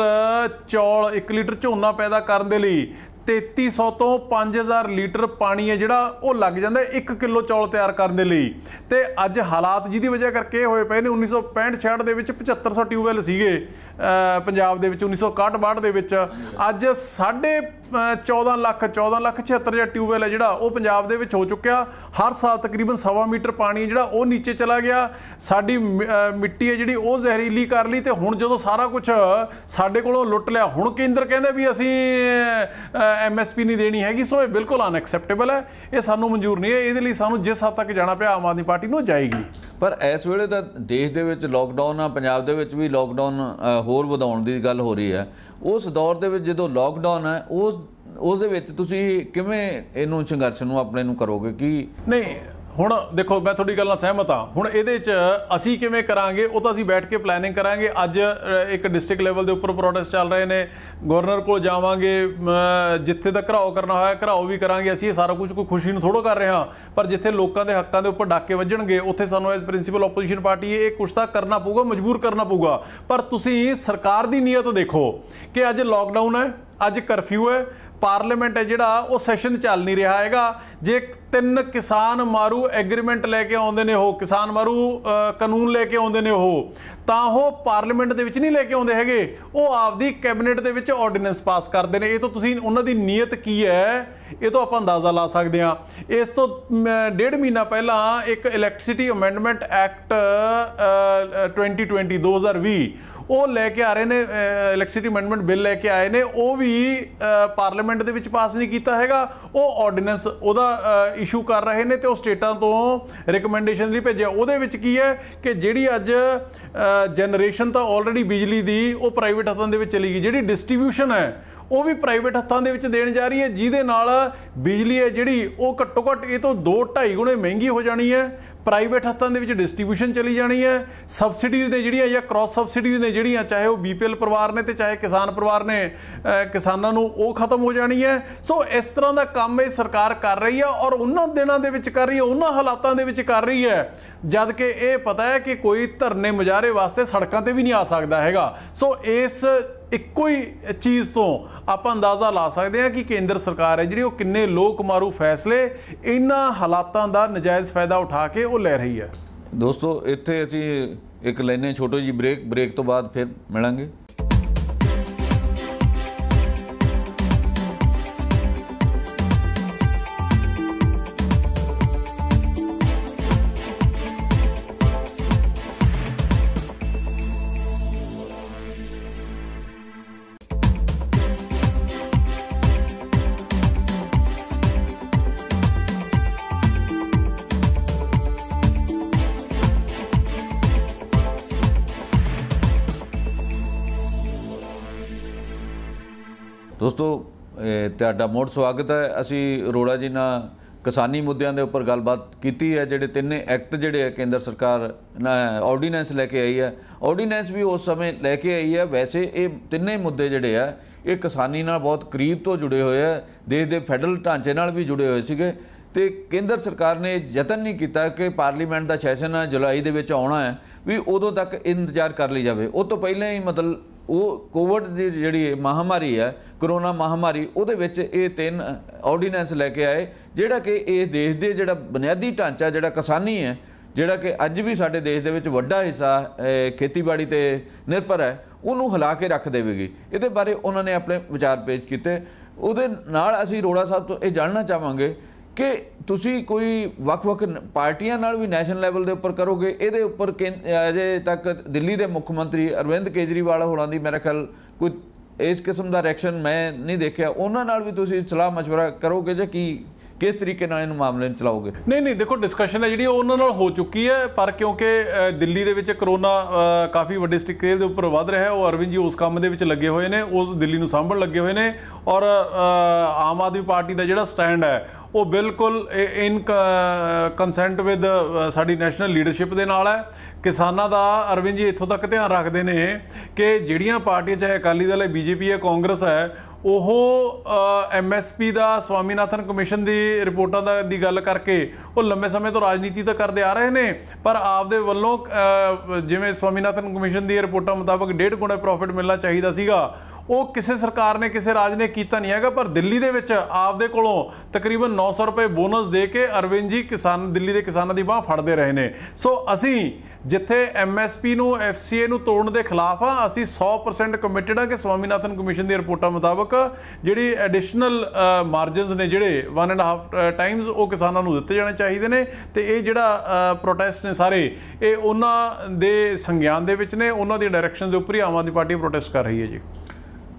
ਚੌਲ, 1 ਲੀਟਰ ਝੋਨਾ ਪੈਦਾ ਕਰਨ ਦੇ ਲਈ 3300 ਤੋਂ 5000 ਲੀਟਰ ਪਾਣੀ ਹੈ ਜਿਹੜਾ ਉਹ ਲੱਗ ਜਾਂਦਾ 1 ਕਿਲੋ ਚੌਲ ਤਿਆਰ ਕਰਨ ਦੇ ਲਈ। ਤੇ ਅੱਜ ਹਾਲਾਤ ਜਿਹਦੀ ਵਜ੍ਹਾ ਕਰਕੇ ਹੋਏ ਪਏ ਨੇ 1965-66 ਦੇ ਵਿੱਚ 7500 ਟਿਊਬਵੈੱਲ ਸੀਗੇ ਪੰਜਾਬ ਦੇ ਵਿੱਚ 1961-62 ਦੇ ਵਿੱਚ। ਅੱਜ 14.5 ਲੱਖ 76,000 ਟਿਊਬਵੈੱਲ ਹੈ ਜਿਹੜਾ ਉਹ ਪੰਜਾਬ ਦੇ ਵਿੱਚ ਹੋ ਚੁੱਕਿਆ। ਹਰ ਸਾਲ ਤਕਰੀਬਨ 1.25 ਮੀਟਰ ਪਾਣੀ ਜਿਹੜਾ ਉਹ ਨੀਚੇ ਚਲਾ ਗਿਆ। ਸਾਡੀ ਮਿੱਟੀ ਹੈ ਜਿਹੜੀ ਉਹ ਜ਼ਹਿਰੀਲੀ ਕਰ ਲਈ ਤੇ ਹੁਣ ਜਦੋਂ ਸਾਰਾ ਕੁਝ ਸਾਡੇ ਕੋਲੋਂ ਲੁੱਟ ਲਿਆ, ਹੁਣ ਕੇਂਦਰ ਕਹਿੰਦੇ ਵੀ ਅਸੀਂ MSP ਨਹੀਂ ਦੇਣੀ ਹੈਗੀ। ਸੋ ਇਹ ਬਿਲਕੁਲ ਅਨਐਕਸੈਪਟੇਬਲ ਹੈ, ਇਹ ਸਾਨੂੰ ਮਨਜ਼ੂਰ ਨਹੀਂ ਹੈ। ਇਹਦੇ ਲਈ ਸਾਨੂੰ ਜਿਸ ਹੱਦ ਤੱਕ ਜਾਣਾ ਪਿਆ ਆਮ ਆਦਮੀ ਪਾਰਟੀ ਨੂੰ ਜਾਏਗੀ। ਪਰ ਇਸ ਵੇਲੇ ਤਾਂ ਦੇਸ਼ ਦੇ ਵਿੱਚ ਲੋਕਡਾਊਨ ਆ, ਪੰਜਾਬ ਦੇ ਵਿੱਚ ਵੀ ਲੋਕਡਾਊਨ ਹੋਰ ਵਧਾਉਣ ਦੀ ਗੱਲ ਹੋ ਰਹੀ ਹੈ। ਉਸ ਦੌਰ ਦੇ ਵਿੱਚ ਜਦੋਂ ਲੋਕਡਾਊਨ ਹੈ ਉਸ ਦੇ ਵਿੱਚ ਤੁਸੀਂ ਕਿਵੇਂ ਇਹਨੂੰ ਸੰਘਰਸ਼ ਨੂੰ ਆਪਣੇ ਨੂੰ ਕਰੋਗੇ? ਕਿ ਨਹੀਂ ਹੁਣ ਦੇਖੋ ਮੈਂ ਤੁਹਾਡੀ ਗੱਲ ਨਾਲ ਸਹਿਮਤ ਹਾਂ। ਹੁਣ ਇਹਦੇ 'ਚ ਅਸੀਂ ਕਿਵੇਂ ਕਰਾਂਗੇ ਉਹ ਤਾਂ ਅਸੀਂ ਬੈਠ ਕੇ ਪਲੈਨਿੰਗ ਕਰਾਂਗੇ। ਅੱਜ ਇੱਕ ਡਿਸਟ੍ਰਿਕਟ ਲੈਵਲ ਦੇ ਉੱਪਰ ਪ੍ਰੋਟੈਸਟ ਚੱਲ ਰਹੇ ਨੇ, ਗਵਰਨਰ ਕੋਲ ਜਾਵਾਂਗੇ, ਜਿੱਥੇ ਤੱਕ ਘਰਾਓ ਕਰਨਾ ਹੋਇਆ ਘਰਾਓ ਵੀ ਕਰਾਂਗੇ। ਅਸੀਂ ਇਹ ਸਾਰਾ ਕੁਝ ਕੋਈ ਖੁਸ਼ੀ ਨੂੰ ਥੋੜ੍ਹਾ ਕਰ ਰਹੇ ਹਾਂ, ਪਰ ਜਿੱਥੇ ਲੋਕਾਂ ਦੇ ਹੱਕਾਂ ਦੇ ਉੱਪਰ ਡਾਕੇ ਵੱਜਣਗੇ ਉੱਥੇ ਸਾਨੂੰ ਐਜ਼ ਪ੍ਰਿੰਸੀਪਲ ਆਪੋਜੀਸ਼ਨ ਪਾਰਟੀ ਇਹ ਕੁਛ ਤਾਂ ਕਰਨਾ ਪਊਗਾ, ਮਜਬੂਰ ਕਰਨਾ ਪਊਗਾ। ਪਰ ਤੁਸੀਂ ਸਰਕਾਰ ਦੀ ਨੀਅਤ ਦੇਖੋ ਕਿ ਅੱਜ ਲੋਕਡਾਊਨ ਹੈ, ਅੱਜ ਕਰਫਿਊ ਹੈ, ਪਾਰਲੀਮੈਂਟ ਹੈ ਜਿਹੜਾ ਉਹ ਸੈਸ਼ਨ ਚੱਲ ਨਹੀਂ ਰਿਹਾ ਹੈਗਾ। ਜੇ 3 ਕਿਸਾਨ ਮਾਰੂ ਐਗਰੀਮੈਂਟ ਲੈ ਕੇ ਆਉਂਦੇ ਨੇ, ਉਹ ਕਿਸਾਨ ਮਾਰੂ ਕਾਨੂੰਨ ਲੈ ਕੇ ਆਉਂਦੇ ਨੇ, ਉਹ ਤਾਂ ਉਹ ਪਾਰਲੀਮੈਂਟ ਦੇ ਵਿੱਚ ਨਹੀਂ ਲੈ ਕੇ ਆਉਂਦੇ ਹੈਗੇ, ਉਹ ਆਪਦੀ ਕੈਬਨਿਟ ਦੇ ਵਿੱਚ ਆਰਡੀਨੈਂਸ ਪਾਸ ਕਰਦੇ ਨੇ। ਇਹ ਤੋਂ ਤੁਸੀਂ ਉਹਨਾਂ ਦੀ ਨੀਅਤ ਕੀ ਹੈ ਇਹ ਤੋਂ ਆਪਾਂ ਅੰਦਾਜ਼ਾ ਲਾ ਸਕਦੇ ਹਾਂ। ਇਸ ਤੋਂ 1.5 ਮਹੀਨਾ ਪਹਿਲਾਂ ਇੱਕ ਇਲੈਕਟ੍ਰਿਸਿਟੀ ਅਮੈਂਡਮੈਂਟ ਐਕਟ 2020 ਉਹ ਲੈ ਕੇ ਆ ਰਹੇ ਨੇ, ਇਲੈਕਟ੍ਰਿਸਿਟੀ ਅਮੈਂਡਮੈਂਟ ਬਿੱਲ ਲੈ ਕੇ ਆਏ ਨੇ, ਉਹ ਵੀ ਪਾਰਲੀਮੈਂਟ ਦੇ ਵਿੱਚ ਪਾਸ ਨਹੀਂ ਕੀਤਾ ਹੈਗਾ। ਉਹ ਆਰਡੀਨੈਂਸ ਉਹਦਾ ਇਸ਼ੂ ਕਰ ਰਹੇ ਨੇ ਤੇ ਉਹ ਸਟੇਟਾਂ ਤੋਂ ਰਿਕਮੈਂਡੇਸ਼ਨ ਲਈ ਭੇਜਿਆ। ਉਹਦੇ ਵਿੱਚ ਕੀ ਹੈ ਕਿ ਜਿਹੜੀ ਅੱਜ ਜਨਰੇਸ਼ਨ ਤਾਂ ਆਲਰੇਡੀ ਬਿਜਲੀ ਦੀ ਉਹ ਪ੍ਰਾਈਵੇਟ ਹੱਥਾਂ ਦੇ ਵਿੱਚ ਚਲੀ ਗਈ, ਜਿਹੜੀ ਡਿਸਟ੍ਰੀਬਿਊਸ਼ਨ ਹੈ ਉਹ ਵੀ ਪ੍ਰਾਈਵੇਟ ਹੱਥਾਂ ਦੇ ਵਿੱਚ ਦੇਣ ਜਾ ਰਹੀ ਹੈ, ਜਿਹਦੇ ਨਾਲ ਬਿਜਲੀ ਹੈ ਜਿਹੜੀ ਉਹ ਘੱਟੋ ਘੱਟ ਇਹ ਤੋਂ 2-2.5 ਗੁਣੇ ਮਹਿੰਗੀ ਹੋ ਜਾਣੀ ਹੈ। ਪ੍ਰਾਈਵੇਟ ਹੱਥਾਂ ਦੇ ਵਿੱਚ ਡਿਸਟ੍ਰੀਬਿਊਸ਼ਨ ਚਲੀ ਜਾਣੀ ਹੈ। ਸਬਸਿਡੀਜ਼ ਨੇ ਜਿਹੜੀਆਂ ਜਾਂ ਕ੍ਰਾਸ ਸਬਸਿਡੀਜ਼ ਨੇ ਜਿਹੜੀਆਂ, ਚਾਹੇ ਉਹ BPL ਪਰਿਵਾਰ ਨੇ ਤੇ ਚਾਹੇ ਕਿਸਾਨ ਪਰਿਵਾਰ ਨੇ, ਕਿਸਾਨਾਂ ਨੂੰ ਉਹ ਖਤਮ ਹੋ ਜਾਣੀ ਹੈ। ਸੋ ਇਸ ਤਰ੍ਹਾਂ ਦਾ ਕੰਮ ਇਹ ਸਰਕਾਰ ਕਰ ਰਹੀ ਹੈ ਔਰ ਉਹਨਾਂ ਦਿਨਾਂ ਦੇ ਵਿੱਚ ਕਰ ਰਹੀ ਹੈ, ਉਹਨਾਂ ਹਾਲਾਤਾਂ ਦੇ ਵਿੱਚ ਕਰ ਰਹੀ ਹੈ ਜਦ ਕਿ ਇਹ ਪਤਾ ਹੈ ਕਿ ਕੋਈ ਧਰਨੇ ਮੁਜ਼ਾਹਰੇ ਵਾਸਤੇ ਸੜਕਾਂ ਤੇ ਵੀ ਨਹੀਂ ਆ ਸਕਦਾ ਹੈਗਾ। ਸੋ ਇਸ ਇੱਕੋ ਹੀ ਚੀਜ਼ ਤੋਂ ਆਪਾਂ ਅੰਦਾਜ਼ਾ ਲਾ ਸਕਦੇ ਹਾਂ ਕਿ ਕੇਂਦਰ ਸਰਕਾਰ ਹੈ ਜਿਹੜੀ ਉਹ ਕਿੰਨੇ ਲੋਕ ਮਾਰੂ ਫੈਸਲੇ ਇਹਨਾਂ ਹਾਲਾਤਾਂ ਦਾ ਨਜਾਇਜ਼ ਫਾਇਦਾ ਉਠਾ ਕੇ ਉਹ ਲੈ ਰਹੀ ਹੈ। ਦੋਸਤੋ ਇੱਥੇ ਅਸੀਂ ਇੱਕ ਲੈਨੇ ਛੋਟੀ ਜਿਹੀ ਬ੍ਰੇਕ ਤੋਂ ਬਾਅਦ ਫਿਰ ਮਿਲਾਂਗੇ। ਦੋਸਤੋ ਤੁਹਾਡਾ ਮੁੜ ਸਵਾਗਤ ਹੈ। ਅਸੀਂ ਅਰੋੜਾ ਜੀ ਨਾਲ ਕਿਸਾਨੀ ਮੁੱਦਿਆਂ ਦੇ ਉੱਪਰ ਗੱਲਬਾਤ ਕੀਤੀ ਹੈ। ਜਿਹੜੇ 3 ਐਕਟ ਜਿਹੜੇ ਹੈ ਕੇਂਦਰ ਸਰਕਾਰ ਆਰਡੀਨੈਂਸ ਲੈ ਕੇ ਆਈ ਹੈ, ਆਰਡੀਨੈਂਸ ਵੀ ਉਸ ਸਮੇਂ ਲੈ ਕੇ ਆਈ ਹੈ। ਵੈਸੇ ਇਹ 3 ਮੁੱਦੇ ਜਿਹੜੇ ਆ ਇਹ ਕਿਸਾਨੀ ਨਾਲ ਬਹੁਤ ਕਰੀਬ ਤੋਂ ਜੁੜੇ ਹੋਏ ਆ, ਦੇਸ਼ ਦੇ ਫੈਡਰਲ ਢਾਂਚੇ ਨਾਲ ਵੀ ਜੁੜੇ ਹੋਏ ਸੀਗੇ। ਤੇ ਕੇਂਦਰ ਸਰਕਾਰ ਨੇ ਯਤਨ ਨਹੀਂ ਕੀਤਾ ਕਿ ਪਾਰਲੀਮੈਂਟ ਦਾ ਸੈਸ਼ਨ ਹੈ ਜੁਲਾਈ ਦੇ ਵਿੱਚ ਆਉਣਾ ਹੈ ਵੀ ਉਦੋਂ ਤੱਕ ਇੰਤਜ਼ਾਰ ਕਰ ਲਈ ਜਾਵੇ। ਉਹ ਤੋਂ ਪਹਿਲਾਂ ਹੀ ਮਤਲਬ ਉਹ ਕੋਵਿਡ ਦੀ ਜਿਹੜੀ ਮਹਾਮਾਰੀ ਹੈ, ਕਰੋਨਾ ਮਹਾਮਾਰੀ, ਉਹਦੇ ਵਿੱਚ ਇਹ 3 ਆਰਡੀਨੈਂਸ ਲੈ ਕੇ ਆਏ ਜਿਹੜਾ ਕਿ ਇਸ ਦੇਸ਼ ਦੇ ਜਿਹੜਾ ਬੁਨਿਆਦੀ ਢਾਂਚਾ ਜਿਹੜਾ ਕਿਸਾਨੀ ਹੈ, ਜਿਹੜਾ ਕਿ ਅੱਜ ਵੀ ਸਾਡੇ ਦੇਸ਼ ਦੇ ਵਿੱਚ ਵੱਡਾ ਹਿੱਸਾ ਖੇਤੀਬਾੜੀ ਤੇ ਨਿਰਭਰ ਹੈ, ਉਹਨੂੰ ਹਿਲਾ ਕੇ ਰੱਖ ਦੇਵੇਗੀ। ਇਹਦੇ ਬਾਰੇ ਉਹਨਾਂ ਨੇ ਆਪਣੇ ਵਿਚਾਰ ਪੇਸ਼ ਕੀਤੇ। ਉਹਦੇ ਨਾਲ ਅਸੀਂ ਅਰੋੜਾ ਸਾਹਿਬ ਤੋਂ ਇਹ ਜਾਣਨਾ ਚਾਹਾਂਗੇ ਕਿ ਤੁਸੀਂ ਕੋਈ ਵੱਖ-ਵੱਖ ਪਾਰਟੀਆਂ ਨਾਲ ਵੀ ਨੈਸ਼ਨਲ ਲੈਵਲ ਦੇ ਉੱਪਰ ਕਰੋਗੇ ਇਹਦੇ ਉੱਪਰ? ਅਜੇ ਤੱਕ ਦਿੱਲੀ ਦੇ ਮੁੱਖ ਮੰਤਰੀ ਅਰਵਿੰਦ ਕੇਜਰੀਵਾਲ ਹੋਰਾਂ ਦੀ ਮੇਰੇ ਖਿਆਲ ਕੋਈ ਇਸ ਕਿਸਮ ਦਾ ਰਿਐਕਸ਼ਨ ਮੈਂ ਨਹੀਂ ਦੇਖਿਆ। ਉਹਨਾਂ ਨਾਲ ਵੀ ਤੁਸੀਂ ਸਲਾਹ ਮਸ਼ਵਰਾ ਕਰੋਗੇ ਜਾਂ ਕਿਸ ਤਰੀਕੇ ਨਾਲ ਇਹਨੂੰ ਮਾਮਲੇ ਨੂੰ ਚਲਾਓਗੇ? ਨਹੀਂ ਦੇਖੋ ਡਿਸਕਸ਼ਨ ਹੈ ਜਿਹੜੀ ਉਹਨਾਂ ਨਾਲ ਹੋ ਚੁੱਕੀ ਹੈ, ਪਰ ਕਿਉਂਕਿ ਦਿੱਲੀ ਦੇ ਵਿੱਚ ਕਰੋਨਾ ਕਾਫੀ ਵੱਡੇ ਸਕੇਲ ਦੇ ਉੱਪਰ ਵੱਧ ਰਿਹਾ ਹੈ, ਉਹ ਅਰਵਿੰਦ ਜੀ ਉਸ ਕੰਮ ਦੇ ਵਿੱਚ ਲੱਗੇ ਹੋਏ ਨੇ, ਉਸ ਦਿੱਲੀ ਨੂੰ ਸਾਂਭਣ ਲੱਗੇ ਹੋਏ ਨੇ। ਔਰ ਆਮ ਆਦਮੀ ਪਾਰਟੀ ਦਾ ਜਿਹੜਾ ਸਟੈਂਡ ਹੈ ਉਹ ਬਿਲਕੁਲ ਇਨ ਕੰਸੈਂਟ ਵਿਦ ਸਾਡੀ ਨੈਸ਼ਨਲ ਲੀਡਰਸ਼ਿਪ ਦੇ ਨਾਲ ਹੈ। ਕਿਸਾਨਾਂ ਦਾ ਅਰਵਿੰਦ ਜੀ ਇੱਥੋਂ ਤੱਕ ਧਿਆਨ ਰੱਖਦੇ ਨੇ ਕਿ ਜਿਹੜੀਆਂ ਪਾਰਟੀਆਂ ਚਾਹੇ ਅਕਾਲੀ ਦਲ ਹੈ, BJP ਹੈ, ਕਾਂਗਰਸ ਹੈ, ਉਹ MSP ਦਾ ਸਵਾਮੀਨਾਥਨ ਕਮਿਸ਼ਨ ਦੀ ਰਿਪੋਰਟਾਂ ਦੀ ਗੱਲ ਕਰਕੇ ਉਹ ਲੰਬੇ ਸਮੇਂ ਤੋਂ ਰਾਜਨੀਤੀ ਤਾਂ ਕਰਦੇ ਆ ਰਹੇ ਨੇ, ਪਰ ਆਪਦੇ ਵੱਲੋਂ ਜਿਵੇਂ ਸਵਾਮੀਨਾਥਨ ਕਮਿਸ਼ਨ ਦੀ ਰਿਪੋਰਟਾਂ ਮੁਤਾਬਕ 1.5 ਗੁਣਾ ਪ੍ਰੋਫਿਟ ਮਿਲਣਾ ਚਾਹੀਦਾ ਸੀਗਾ, ਉਹ ਕਿਸੇ ਸਰਕਾਰ ਨੇ ਕਿਸੇ ਰਾਜ ਨੇ ਕੀਤਾ ਨਹੀਂ ਹੈਗਾ। ਪਰ ਦਿੱਲੀ ਦੇ ਵਿੱਚ ਆਪਦੇ ਕੋਲੋਂ ਤਕਰੀਬਨ 900 ਰੁਪਏ ਬੋਨਸ ਦੇ ਕੇ ਅਰਵਿੰਦ ਜੀ ਕਿਸਾਨ ਦਿੱਲੀ ਦੇ ਕਿਸਾਨਾਂ ਦੀ ਬਾਹ ਫੜਦੇ ਰਹੇ ਨੇ। ਸੋ ਅਸੀਂ ਜਿੱਥੇ MSP ਨੂੰ FCA ਨੂੰ ਤੋੜਨ ਦੇ ਖਿਲਾਫ ਆ, ਅਸੀਂ 100% ਕਮਿਟਡ ਆ ਕਿ ਸਵਾਮੀਨਾਥਨ ਕਮਿਸ਼ਨ ਦੀ ਰਿਪੋਰਟਾਂ ਮੁਤਾਬਕ ਜਿਹੜੀ ਐਡੀਸ਼ਨਲ ਮਾਰਜਨਸ ਨੇ ਜਿਹੜੇ 1.5 ਟਾਈਮਸ ਉਹ ਕਿਸਾਨਾਂ ਨੂੰ ਦਿੱਤੇ ਜਾਣੇ ਚਾਹੀਦੇ ਨੇ। ਤੇ ਇਹ ਜਿਹੜਾ ਪ੍ਰੋਟੈਸਟ ਨੇ ਸਾਰੇ ਇਹ ਉਹਨਾਂ ਦੇ ਸੰਗਿਆਨ ਦੇ ਵਿੱਚ ਨੇ, ਉਹਨਾਂ ਦੀ ਡਾਇਰੈਕਸ਼ਨ ਦੇ ਉੱਪਰ ਹੀ ਆਮ ਆਦਮੀ ਪਾਰਟੀ ਪ੍ਰੋਟੈਸਟ ਕਰ ਰਹੀ ਹੈ ਜੀ।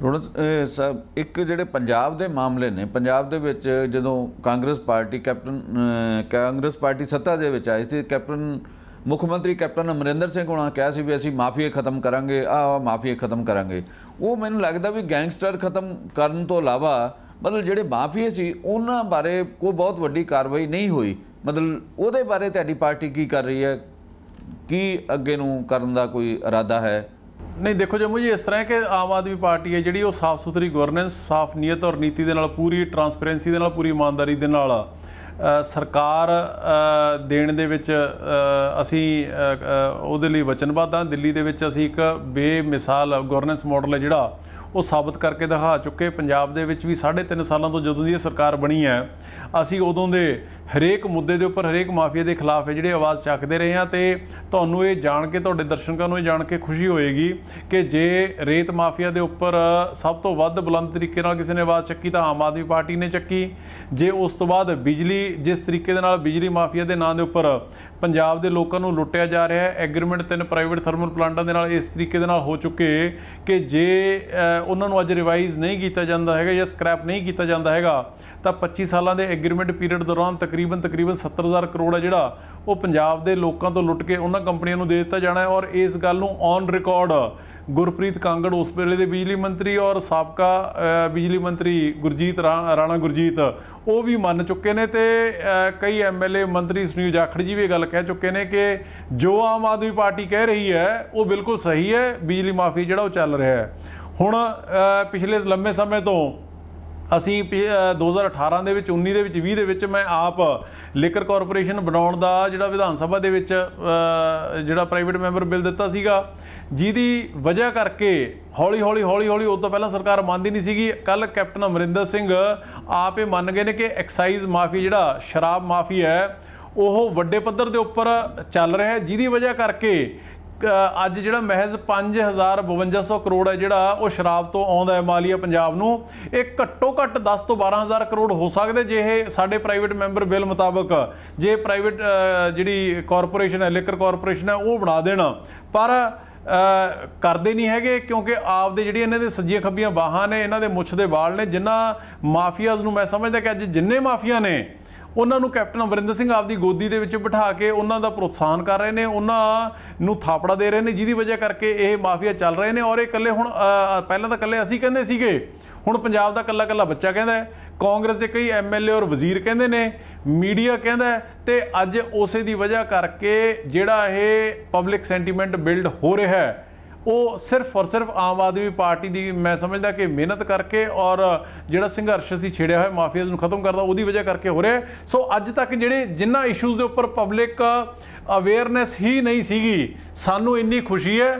ਰੋਣਤ ਸਾਹਿਬ, ਇੱਕ ਜਿਹੜੇ ਪੰਜਾਬ ਦੇ ਮਾਮਲੇ ਨੇ, ਪੰਜਾਬ ਦੇ ਵਿੱਚ ਜਦੋਂ ਕਾਂਗਰਸ ਪਾਰਟੀ ਸੱਤਾ ਦੇ ਵਿੱਚ ਆਈ ਸੀ, ਮੁੱਖ ਮੰਤਰੀ ਕੈਪਟਨ ਅਮਰਿੰਦਰ ਸਿੰਘ ਹੋਣਾ ਕਿਹਾ ਸੀ ਵੀ ਅਸੀਂ ਮਾਫੀਏ ਖਤਮ ਕਰਾਂਗੇ, ਮਾਫੀਏ ਖਤਮ ਕਰਾਂਗੇ। ਉਹ ਮੈਨੂੰ ਲੱਗਦਾ ਵੀ ਗੈਂਗਸਟਰ ਖਤਮ ਕਰਨ ਤੋਂ ਇਲਾਵਾ ਮਤਲਬ ਜਿਹੜੇ ਮਾਫੀਏ ਸੀ ਉਹਨਾਂ ਬਾਰੇ ਕੋਈ ਬਹੁਤ ਵੱਡੀ ਕਾਰਵਾਈ ਨਹੀਂ ਹੋਈ। ਮਤਲਬ ਉਹਦੇ ਬਾਰੇ ਤੁਹਾਡੀ ਪਾਰਟੀ ਕੀ ਕਰ ਰਹੀ ਹੈ, ਕੀ ਅੱਗੇ ਨੂੰ ਕਰਨ ਦਾ ਕੋਈ ਇਰਾਦਾ ਹੈ? नहीं देखो जम्मू जी, इस तरह के आम आदमी पार्टी है जी, साफ सुथरी गवर्नेंस, साफ नीयत और नीति के नाल, पूरी ट्रांसपेरेंसी के नाल, पूरी ईमानदारी के नाल सरकार देण दे विच असी उहदे लई वचनबद्ध हां। दिल्ली दे विच असी एक बेमिसाल गवर्नेंस मॉडल है जिहड़ा वो साबित करके दिखा चुके। पंजाब दे विच भी 3.5 सालों तो जदों दी सरकार बनी है, असी उदों दे हरेक मुद्दे के उपर, हरेक माफिया के खिलाफ है जिहड़ी आवाज़ चकते रहे हैं। तो तुहानूं ये जान के, तुहाडे दर्शकों नूं जान के खुशी होएगी कि जे रेत माफिया के उपर सब तो वध बुलंद तरीके नाल किसी ने आवाज़ चक्की तो आम आदमी पार्टी ने चक्की। जे उस तो बाद बिजली, जिस तरीके दे नाल बिजली माफिया के नां दे उपर पंजाब के लोगों नूं लुट्टिया जा रहा है, एग्रीमेंट 3 प्राइवेट थर्मल प्लांटां दे नाल इस तरीके दे नाल हो चुके कि जे उन्हां नूं अज रिवाइज़ नहीं किया जाता है या स्क्रैप नहीं किया जाता है तो 25 सालों के एग्रीमेंट पीरियड दौरान तकरीबन 70,000 करोड़ है जिहड़ा वो पंजाब के लोगों तो लुट के उन्होंने कंपनियों को दे दिता जाना है। और इस गल नूं ऑन रिकॉर्ड गुरप्रीत कांगड़ उस वेले के बिजली मंत्री और साबका बिजली मंत्री राणा गुरजीत वो भी मन चुके हैं। तो कई MLA मंत्री सुनील जाखड़ जी भी गल कह चुके हैं कि जो आम आदमी पार्टी कह रही है वो बिल्कुल सही है, बिजली माफी जिहड़ा वो चल रहा है। हुण पिछले लंबे समय तो असी 2018 ਦੇ ਵਿੱਚ 19 ਦੇ ਵਿੱਚ 20 ਦੇ ਵਿੱਚ मैं आप लिकर कॉरपोरेशन बनाउण दा जिहड़ा विधान सभा ਦੇ ਵਿੱਚ जिहड़ा प्राइवेट मैंबर बिल दिता सीगा, जिहदी वजह करके हौली हौली उस तो पहला सरकार मानती नहीं सीगी। कल कैप्टन अमरिंदर सिंह आप ये मान गए ने कि एक्साइज माफी जिहड़ा शराब माफी है वो वड्डे पद्धर के उपर चल रहा है, जिहदी वजह करके अज जिहड़ा महज 5,52 करोड़ है जिहड़ा वो शराब तो आउंदा है मालिया पंजाब नूं, एक घट्टो घट्ट 10 तो 12,000 करोड़ हो सकदे जे साडे प्राइवेट मैंबर बिल मुताबक जे प्राइवेट जिहड़ी कॉरपोरेशन है, लिकर कॉरपोरेशन है वो बना देण। पर करते नहीं है क्योंकि आपदे जिहड़ी इन्हां दे सज्जियां खब्बियां बाहां ने, इन्हां दे मुੱਛ दे बाल ने, जिन्हां माफियाज़ नूं मैं समझदा कि अज जिन्ने माफिया ने उन्होंने कैप्टन अमरिंदर सिंह आपकी गोदी के विच बिठा के उन्हों का प्रोत्साहन कर रहे हैं, उन्होंने थापड़ा दे रहे हैं, जिहदी वजह करके ये माफिया चल रहे हैं। और ये कल्ले हुण पहलां तां कल्ले असीं कहंदे सीगे, हुण पंजाब दा कल्ला कल्ला बच्चा कहंदा है, कांग्रेस के कई MLA और वजीर कहंदे ने, मीडिया कहंदा है। ते अज उसे दी वजह करके जिहड़ा ये पब्लिक सेंटीमेंट बिल्ड हो रहा है वो सिर्फ और सिर्फ आम आदमी पार्टी की मैं समझदा कि मेहनत करके और जिहड़ा संघर्ष असीं छेड़िया है माफिया नूं खत्म करदा उहदी वजह करके हो रहा है। सो अज तक जिहड़े जिन्हां इशूज़ दे उपर पब्लिक अवेयरनैस ही नहीं सीगी, सानूं इन्नी खुशी है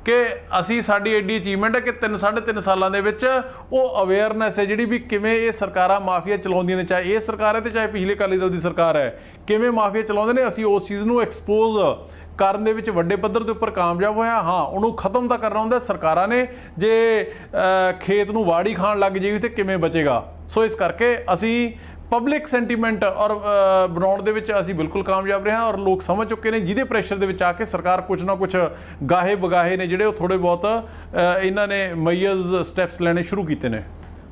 कि असी साडी एडी अचीवमेंट है कि 3.5 सालों के विच वो अवेयरनैस है जिहड़ी भी किवें ये सरकारां माफिया चलाउंदियां ने, चाहे ये सरकार है तो चाहे पिछले अकाली दल की सरकार है, किवें माफिया चलाउंदे ने, असी उस चीज़ नूं एक्सपोज करन दे विच वड्डे पद्धर के उपर कामयाब होया। हाँ, उन्होंने खत्म तो करना हुंदा सरकारां ने, जे खेत नूं वाड़ी खाण लग जाएगी तो किवें बचेगा। सो इस करके असी पब्लिक सेंटीमेंट और बनाउण दे विच असी बिल्कुल कामयाब रहे हैं और लोग समझ चुके हैं, जिहदे प्रैशर दे विच आके सरकार कुछ ना कुछ गाहे बगाहे ने जिहड़े थोड़े बहुत इन्हां ने मईयज स्टैप्स लैणे शुरू कीते ने।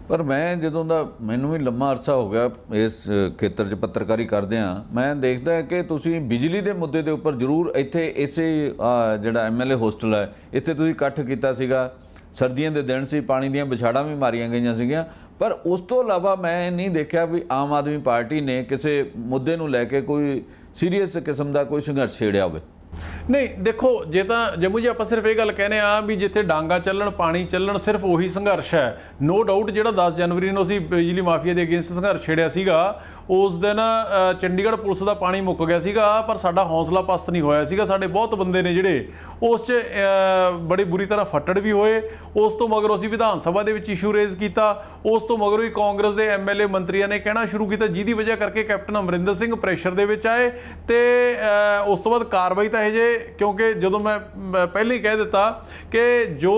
पर मैं जदों दा मैनूं भी लंबा अरसा हो गया इस खेतर 'च पत्रकारी करदे हाँ, मैं देखदा है कि तुसीं बिजली के मुद्दे के उपर जरूर इत्थे इसे जिहड़ा MLA होस्टल है इत्थे तुसीं इकट्ठ कीता सीगा, सर्दियों के दिन से पानी दीयां बछाड़ां भी मारियां गईयां सीगीआं, पर उस तो इलावा मैं नहीं देखा भी आम आदमी पार्टी ने किसी मुद्दे नूं लैके कोई सीरीयस किस्म का कोई संघर्ष छेड़िया होवे। नहीं देखो, जे तो जम्मू जी आप सिर्फ ये गल कहने भी जिथे डांगा चलन पानी चलन सिर्फ उही संघर्ष है। नो डाउट जो 10 जनवरी को असीं बिजली माफिया के अगेंस्ट संघर्ष छेड़िया सीगा ਉਸ ਦਿਨ ਚੰਡੀਗੜ੍ਹ ਪੁਲਿਸ ਦਾ ਪਾਣੀ ਮੁੱਕ ਗਿਆ ਸੀਗਾ, ਪਰ ਸਾਡਾ ਹੌਸਲਾ ਪਸਤ ਨਹੀਂ ਹੋਇਆ ਸੀਗਾ। ਸਾਡੇ ਬਹੁਤ ਬੰਦੇ ਨੇ ਜਿਹੜੇ ਉਸ 'ਚ ਬੜੀ ਬੁਰੀ ਤਰ੍ਹਾਂ ਫੱਟੜ ਵੀ ਹੋਏ। ਉਸ ਤੋਂ ਮਗਰੋਂ ਅਸੀਂ ਵਿਧਾਨ ਸਭਾ ਦੇ ਵਿੱਚ ਇਸ਼ੂ ਰੇਜ਼ ਕੀਤਾ। ਉਸ ਤੋਂ ਮਗਰੋਂ ਹੀ ਕਾਂਗਰਸ ਦੇ MLA ਮੰਤਰੀਆਂ ਨੇ ਕਹਿਣਾ ਸ਼ੁਰੂ ਕੀਤਾ, ਜਿਹਦੀ ਵਜ੍ਹਾ ਕਰਕੇ ਕੈਪਟਨ ਅਮਰਿੰਦਰ ਸਿੰਘ ਪ੍ਰੈਸ਼ਰ ਦੇ ਵਿੱਚ ਆਏ। ਤੇ ਉਸ ਤੋਂ ਬਾਅਦ ਕਾਰਵਾਈ ਤਾਂ ਇਹ ਜੇ, ਕਿਉਂਕਿ ਜਦੋਂ ਮੈਂ ਪਹਿਲਾਂ ਹੀ ਕਹਿ ਦਿੱਤਾ ਕਿ ਜੋ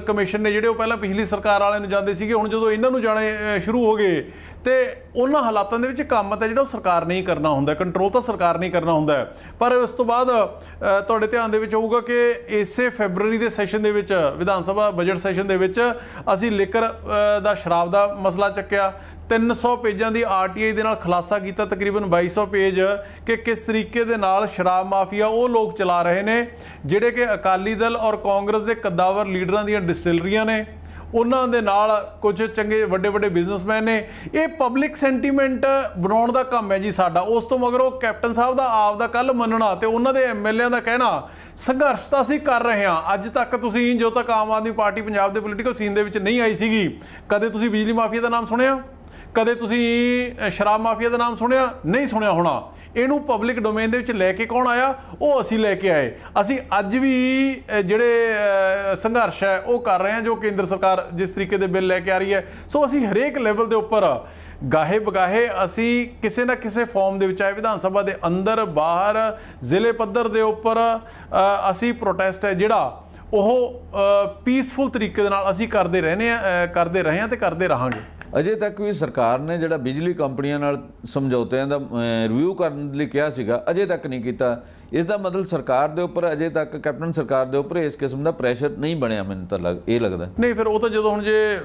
ਕਮਿਸ਼ਨ ਨੇ ਜਿਹੜੇ ਉਹ ਪਹਿਲਾਂ ਪਿਛਲੀ ਸਰਕਾਰ ਵਾਲਿਆਂ ਨੂੰ ਜਾਂਦੇ ਸੀਗੇ, ਹੁਣ ਜਦੋਂ ਇਹਨਾਂ ਨੂੰ ਜਾਣੇ ਸ਼ੁਰੂ ਹੋ ਗਏ ਤੇ ਉਹਨਾਂ ਹਾਲਾਤਾਂ ਦੇ ਵਿੱਚ ਕੰਮ ਤਾਂ ਜਿਹੜਾ ਉਹ ਸਰਕਾਰ ਨੇ ਹੀ ਕਰਨਾ ਹੁੰਦਾ, ਕੰਟਰੋਲ ਤਾਂ ਸਰਕਾਰ ਨੇ ਹੀ ਕਰਨਾ ਹੁੰਦਾ। ਪਰ ਉਸ ਤੋਂ ਬਾਅਦ ਤੁਹਾਡੇ ਧਿਆਨ ਦੇ ਵਿੱਚ ਹੋਊਗਾ ਕਿ ਇਸੇ ਫੈਬਰਵਰੀ ਦੇ ਸੈਸ਼ਨ ਦੇ ਵਿੱਚ, ਵਿਧਾਨ ਸਭਾ ਬਜਟ ਸੈਸ਼ਨ ਦੇ ਵਿੱਚ, ਅਸੀਂ ਲਿਕਰ ਦਾ, ਸ਼ਰਾਬ ਦਾ ਮਸਲਾ ਚੱਕਿਆ। 300 ਪੇਜਾਂ ਦੀ RTI ਦੇ ਨਾਲ ਖੁਲਾਸਾ ਕੀਤਾ, ਤਕਰੀਬਨ 2200 ਪੇਜ, ਕਿ ਕਿਸ ਤਰੀਕੇ ਦੇ ਨਾਲ ਸ਼ਰਾਬ ਮਾਫੀਆ ਉਹ ਲੋਕ ਚਲਾ ਰਹੇ ਨੇ ਜਿਹੜੇ ਕਿ ਅਕਾਲੀ ਦਲ ਔਰ ਕਾਂਗਰਸ ਦੇ ਕੱਦਾਵਰ ਲੀਡਰਾਂ ਦੀਆਂ ਡਿਸਟਿਲਰੀਆਂ ਨੇ, ਉਹਨਾਂ ਦੇ ਨਾਲ ਕੁਝ ਚੰਗੇ ਵੱਡੇ ਵੱਡੇ ਬਿਜ਼ਨਸਮੈਨ ਨੇ। ਇਹ ਪਬਲਿਕ ਸੈਂਟੀਮੈਂਟ ਬਣਾਉਣ ਦਾ ਕੰਮ ਹੈ ਜੀ ਸਾਡਾ। ਉਸ ਤੋਂ ਮਗਰੋਂ ਕੈਪਟਨ ਸਾਹਿਬ ਦਾ ਆਪ ਦਾ ਕੱਲ ਮੰਨਣਾ ਤੇ ਉਹਨਾਂ ਦੇ MLA ਦਾ ਕਹਿਣਾ, ਸੰਘਰਸ਼ ਤਾਂ ਅਸੀਂ ਕਰ ਰਹੇ ਹਾਂ। ਅੱਜ ਤੱਕ ਤੁਸੀਂ, ਜਦੋਂ ਤੱਕ ਆਮ ਆਦਮੀ ਪਾਰਟੀ ਪੰਜਾਬ ਦੇ ਪੋਲੀਟੀਕਲ ਸੀਨ ਦੇ ਵਿੱਚ ਨਹੀਂ ਆਈ ਸੀਗੀ, ਕਦੇ ਤੁਸੀਂ ਬਿਜਲੀ ਮਾਫੀਆ ਦਾ ਨਾਮ ਸੁਣਿਆ? ਕਦੇ ਤੁਸੀਂ ਸ਼ਰਾਬ ਮਾਫੀਆ ਦਾ ਨਾਮ ਸੁਣਿਆ? ਨਹੀਂ ਸੁਣਿਆ ਹੋਣਾ। ਇਹਨੂੰ ਪਬਲਿਕ ਡੋਮੇਨ ਦੇ ਵਿੱਚ ਲੈ ਕੇ ਕੌਣ ਆਇਆ? ਉਹ ਅਸੀਂ ਲੈ ਕੇ ਆਏ। ਅਸੀਂ ਅੱਜ ਵੀ ਜਿਹੜੇ ਸੰਘਰਸ਼ ਹੈ ਉਹ ਕਰ ਰਹੇ ਹਾਂ, ਜੋ ਕੇਂਦਰ ਸਰਕਾਰ ਜਿਸ ਤਰੀਕੇ ਦੇ ਬਿੱਲ ਲੈ ਕੇ ਆ ਰਹੀ ਹੈ। ਸੋ ਅਸੀਂ ਹਰੇਕ ਲੈਵਲ ਦੇ ਉੱਪਰ ਗਾਹੇ ਬਗਾਹੇ ਅਸੀਂ ਕਿਸੇ ਨਾ ਕਿਸੇ ਫਾਰਮ ਦੇ ਵਿੱਚ, ਆਏ ਵਿਧਾਨ ਸਭਾ ਦੇ ਅੰਦਰ ਬਾਹਰ, ਜ਼ਿਲ੍ਹੇ ਪੱਧਰ ਦੇ ਉੱਪਰ, ਅਸੀਂ ਪ੍ਰੋਟੈਸਟ ਹੈ ਜਿਹੜਾ ਉਹ ਪੀਸਫੁਲ ਤਰੀਕੇ ਦੇ ਨਾਲ ਅਸੀਂ ਕਰਦੇ ਰਹੇ ਹਾਂ ਤੇ ਕਰਦੇ ਰਹਾਂਗੇ। ਅਜੇ ਤੱਕ ਵੀ ਸਰਕਾਰ ਨੇ ਜਿਹੜਾ ਬਿਜਲੀ ਕੰਪਨੀਆਂ ਨਾਲ ਸਮਝੌਤਿਆਂ ਦਾ ਰਿਵਿਊ ਕਰਨ ਲਈ ਕਿਹਾ ਸੀਗਾ, ਅਜੇ ਤੱਕ ਨਹੀਂ ਕੀਤਾ। ਇਸ ਦਾ ਮਤਲਬ ਸਰਕਾਰ ਦੇ ਉੱਪਰ ਅਜੇ ਤੱਕ, ਕੈਪਟਨ ਸਰਕਾਰ ਦੇ ਉੱਪਰ ਇਸ ਕਿਸਮ ਦਾ ਪ੍ਰੈਸ਼ਰ ਨਹੀਂ ਬਣਿਆ। ਮੈਨੂੰ ਤਾਂ ਇਹ ਲੱਗਦਾ ਨਹੀਂ। ਫਿਰ ਉਹ ਤਾਂ ਜਦੋਂ ਹੁਣ ਜੇ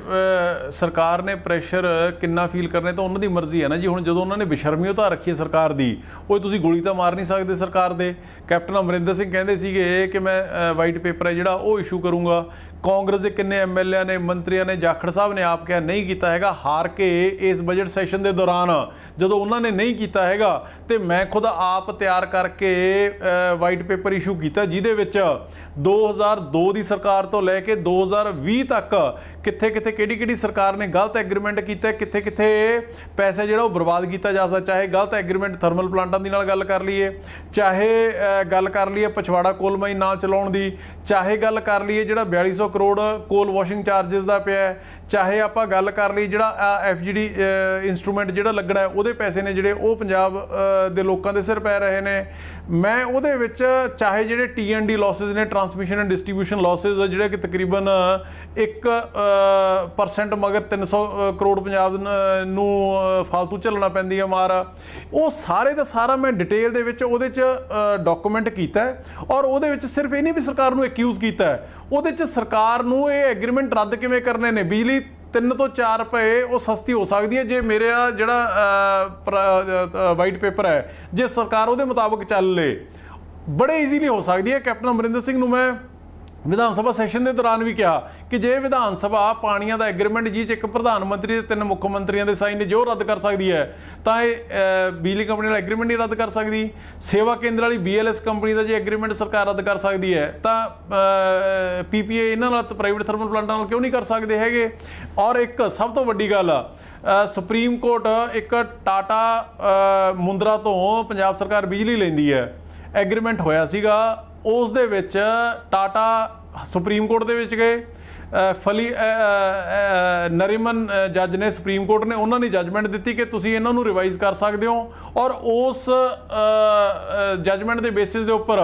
ਸਰਕਾਰ ਨੇ ਪ੍ਰੈਸ਼ਰ ਕਿੰਨਾ ਫੀਲ ਕਰਨੇ ਤਾਂ ਉਹਨਾਂ ਦੀ ਮਰਜ਼ੀ ਹੈ ਨਾ ਜੀ। ਹੁਣ ਜਦੋਂ ਉਹਨਾਂ ਨੇ ਬੇਸ਼ਰਮੀ ਉਤਾਰ ਰੱਖੀ ਹੈ ਸਰਕਾਰ ਦੀ, ਉਹ ਤੁਸੀਂ ਗੋਲੀ ਤਾਂ ਮਾਰ ਨਹੀਂ ਸਕਦੇ ਸਰਕਾਰ ਦੇ। ਕੈਪਟਨ ਅਮਰਿੰਦਰ ਸਿੰਘ ਕਹਿੰਦੇ ਸੀਗੇ ਕਿ ਮੈਂ ਵਾਈਟ ਪੇਪਰ ਹੈ ਜਿਹੜਾ ਉਹ ਇਸ਼ੂ ਕਰੂੰਗਾ। ਕਾਂਗਰਸ ਦੇ ਕਿੰਨੇ MLA ਨੇ, ਮੰਤਰੀਆਂ ਨੇ, ਜਾਖੜ ਸਾਹਿਬ ਨੇ ਆਪ ਕਿਹਾ ਨਹੀਂ ਕੀਤਾ ਹੈਗਾ। ਹਾਰ ਕੇ ਇਸ ਬਜਟ ਸੈਸ਼ਨ ਦੇ ਦੌਰਾਨ ਜਦੋਂ ਉਹਨਾਂ ਨੇ ਨਹੀਂ ਕੀਤਾ ਹੈਗਾ ਤੇ ਮੈਂ ਖੁਦ ਆਪ ਤਿਆਰ ਕਰਕੇ ਵਾਈਟ ਪੇਪਰ ਇਸ਼ੂ ਕੀਤਾ, ਜਿਹਦੇ ਵਿੱਚ 2002 ਦੀ ਸਰਕਾਰ ਤੋਂ ਲੈ ਕੇ 2020 ਤੱਕ ਕਿੱਥੇ ਕਿੱਥੇ ਕਿਹੜੀ ਸਰਕਾਰ ਨੇ ਗਲਤ ਐਗਰੀਮੈਂਟ ਕੀਤਾ, ਕਿੱਥੇ ਕਿੱਥੇ ਪੈਸੇ ਜਿਹੜਾ ਉਹ ਬਰਬਾਦ ਕੀਤਾ ਜਾ ਸਕਦਾ। ਚਾਹੇ ਗਲਤ ਐਗਰੀਮੈਂਟ ਥਰਮਲ ਪਲਾਂਟਾਂ ਦੀ ਨਾਲ ਗੱਲ ਕਰ ਲਈਏ, ਚਾਹੇ ਗੱਲ ਕਰ ਲਈਏ ਪਛਵਾੜਾ ਕੋਲ ਮਾਈਨ ਨਾ ਚਲਾਉਣ ਦੀ, ਚਾਹੇ ਗੱਲ ਕਰ ਲਈਏ ਜਿਹੜਾ 4200 ਕਰੋੜ ਕੋਲ ਵਾਸ਼ਿੰਗ ਚਾਰजेस ਦਾ ਪਿਆ, ਚਾਹੇ ਆਪਾਂ ਗੱਲ ਕਰ ਲਈ ਜਿਹੜਾ FGD ਇੰਸਟਰੂਮੈਂਟ ਜਿਹੜਾ ਲੱਗਣਾ ਉਹਦੇ ਪੈਸੇ ਨੇ ਜਿਹੜੇ ਉਹ ਪੰਜਾਬ ਦੇ ਲੋਕਾਂ ਦੇ ਸਿਰ ਪੈ ਰਹੇ ਨੇ। ਮੈਂ ਉਹਦੇ ਵਿੱਚ ਚਾਹੇ ਜਿਹੜੇ TND ਲਾਸਿਸ ਨੇ, ਟਰਾਂਸਮਿਸ਼ਨ ਐਂਡ ਡਿਸਟ੍ਰੀਬਿਊਸ਼ਨ ਲਾਸਿਸ, ਜਿਹੜੇ ਕਿ ਤਕਰੀਬਨ 1% ਮਗਰ 300 ਕਰੋੜ ਪੰਜਾਬ ਨੂੰ ਫਾਲਤੂ ਝੱਲਣਾ ਪੈਂਦੀ ਹੈ ਮਾਰ, ਉਹ ਸਾਰੇ ਦਾ ਸਾਰਾ ਮੈਂ ਡਿਟੇਲ ਦੇ ਵਿੱਚ ਉਹਦੇ 'ਚ ਡਾਕੂਮੈਂਟ ਕੀਤਾ। ਔਰ ਉਹਦੇ ਵਿੱਚ ਸਿਰਫ ਇਹ ਨਹੀਂ ਵੀ ਸਰਕਾਰ ਨੂੰ ਐਕਿਊਜ਼ ਕੀਤਾ, ਉਹਦੇ 'ਚ ਸਰਕਾਰ ਨੂੰ ਇਹ ਐਗਰੀਮੈਂਟ ਰੱਦ ਕਿਵੇਂ ਕਰਨੇ ਨੇ। ਬਿਜਲੀ 3 ਤੋਂ 4 ਰੁਪਏ ਉਹ ਸਸਤੀ ਹੋ ਸਕਦੀ ਹੈ ਜੇ ਮੇਰਾ ਜਿਹੜਾ ਵਾਈਟ ਪੇਪਰ ਹੈ, ਜੇ ਸਰਕਾਰ ਉਹਦੇ ਮੁਤਾਬਕ ਚੱਲ ਲੇ, ਬੜੇ ਈਜ਼ੀਲੀ ਹੋ ਸਕਦੀ ਹੈ। ਕੈਪਟਨ ਅਮਰਿੰਦਰ ਸਿੰਘ ਨੂੰ ਮੈਂ ਵਿਧਾਨ ਸਭਾ ਸੈਸ਼ਨ ਦੇ ਦੌਰਾਨ ਵੀ ਕਿਹਾ ਕਿ ਜੇ ਵਿਧਾਨ ਸਭਾ ਪਾਣੀਆਂ ਦਾ ਐਗਰੀਮੈਂਟ ਜਿਹ 'ਚ ਇੱਕ ਪ੍ਰਧਾਨ ਮੰਤਰੀ ਤੇ 3 ਮੁੱਖ ਮੰਤਰੀਆਂ ਦੇ ਸਾਈਨ ਨੇ ਜੋ ਰੱਦ ਕਰ ਸਕਦੀ ਹੈ, ਤਾਂ ਇਹ ਬਿਜਲੀ ਕੰਪਨੀ ਵਾਲਾ ਐਗਰੀਮੈਂਟ ਨਹੀਂ ਰੱਦ ਕਰ ਸਕਦੀ। ਸੇਵਾ ਕੇਂਦਰ ਵਾਲੀ BLS ਕੰਪਨੀ ਦਾ ਜੇ ਐਗਰੀਮੈਂਟ ਸਰਕਾਰ ਰੱਦ ਕਰ ਸਕਦੀ ਹੈ, ਤਾਂ PPA ਇਹਨਾਂ ਨਾਲ, ਪ੍ਰਾਈਵੇਟ ਥਰਮਲ ਪਲਾਂਟਾਂ ਨਾਲ ਕਿਉਂ ਨਹੀਂ ਕਰ ਸਕਦੇ ਹੈਗੇ। ਔਰ ਇੱਕ ਸਭ ਤੋਂ ਵੱਡੀ ਗੱਲ, ਸੁਪਰੀਮ ਕੋਰਟ ਇੱਕ ਟਾਟਾ ਮੁੰਦਰਾ ਤੋਂ ਪੰਜਾਬ ਸਰਕਾਰ ਬਿਜਲੀ ਲੈਂਦੀ ਹੈ, ਐਗਰੀਮੈਂਟ ਹੋਇਆ ਸੀਗਾ। ਉਸ ਦੇ ਵਿੱਚ ਟਾਟਾ ਸੁਪਰੀਮ ਕੋਰਟ ਦੇ ਵਿੱਚ ਗਏ, ਨਰੀਮਨ ਜੱਜ ਨੇ, ਸੁਪਰੀਮ ਕੋਰਟ ਨੇ, ਉਹਨਾਂ ਨੇ ਜੱਜਮੈਂਟ ਦਿੱਤੀ ਕਿ ਤੁਸੀਂ ਇਹਨਾਂ ਨੂੰ ਰਿਵਾਈਜ਼ ਕਰ ਸਕਦੇ ਹੋ। ਔਰ ਉਸ ਜੱਜਮੈਂਟ ਦੇ ਬੇਸਿਸ ਦੇ ਉੱਪਰ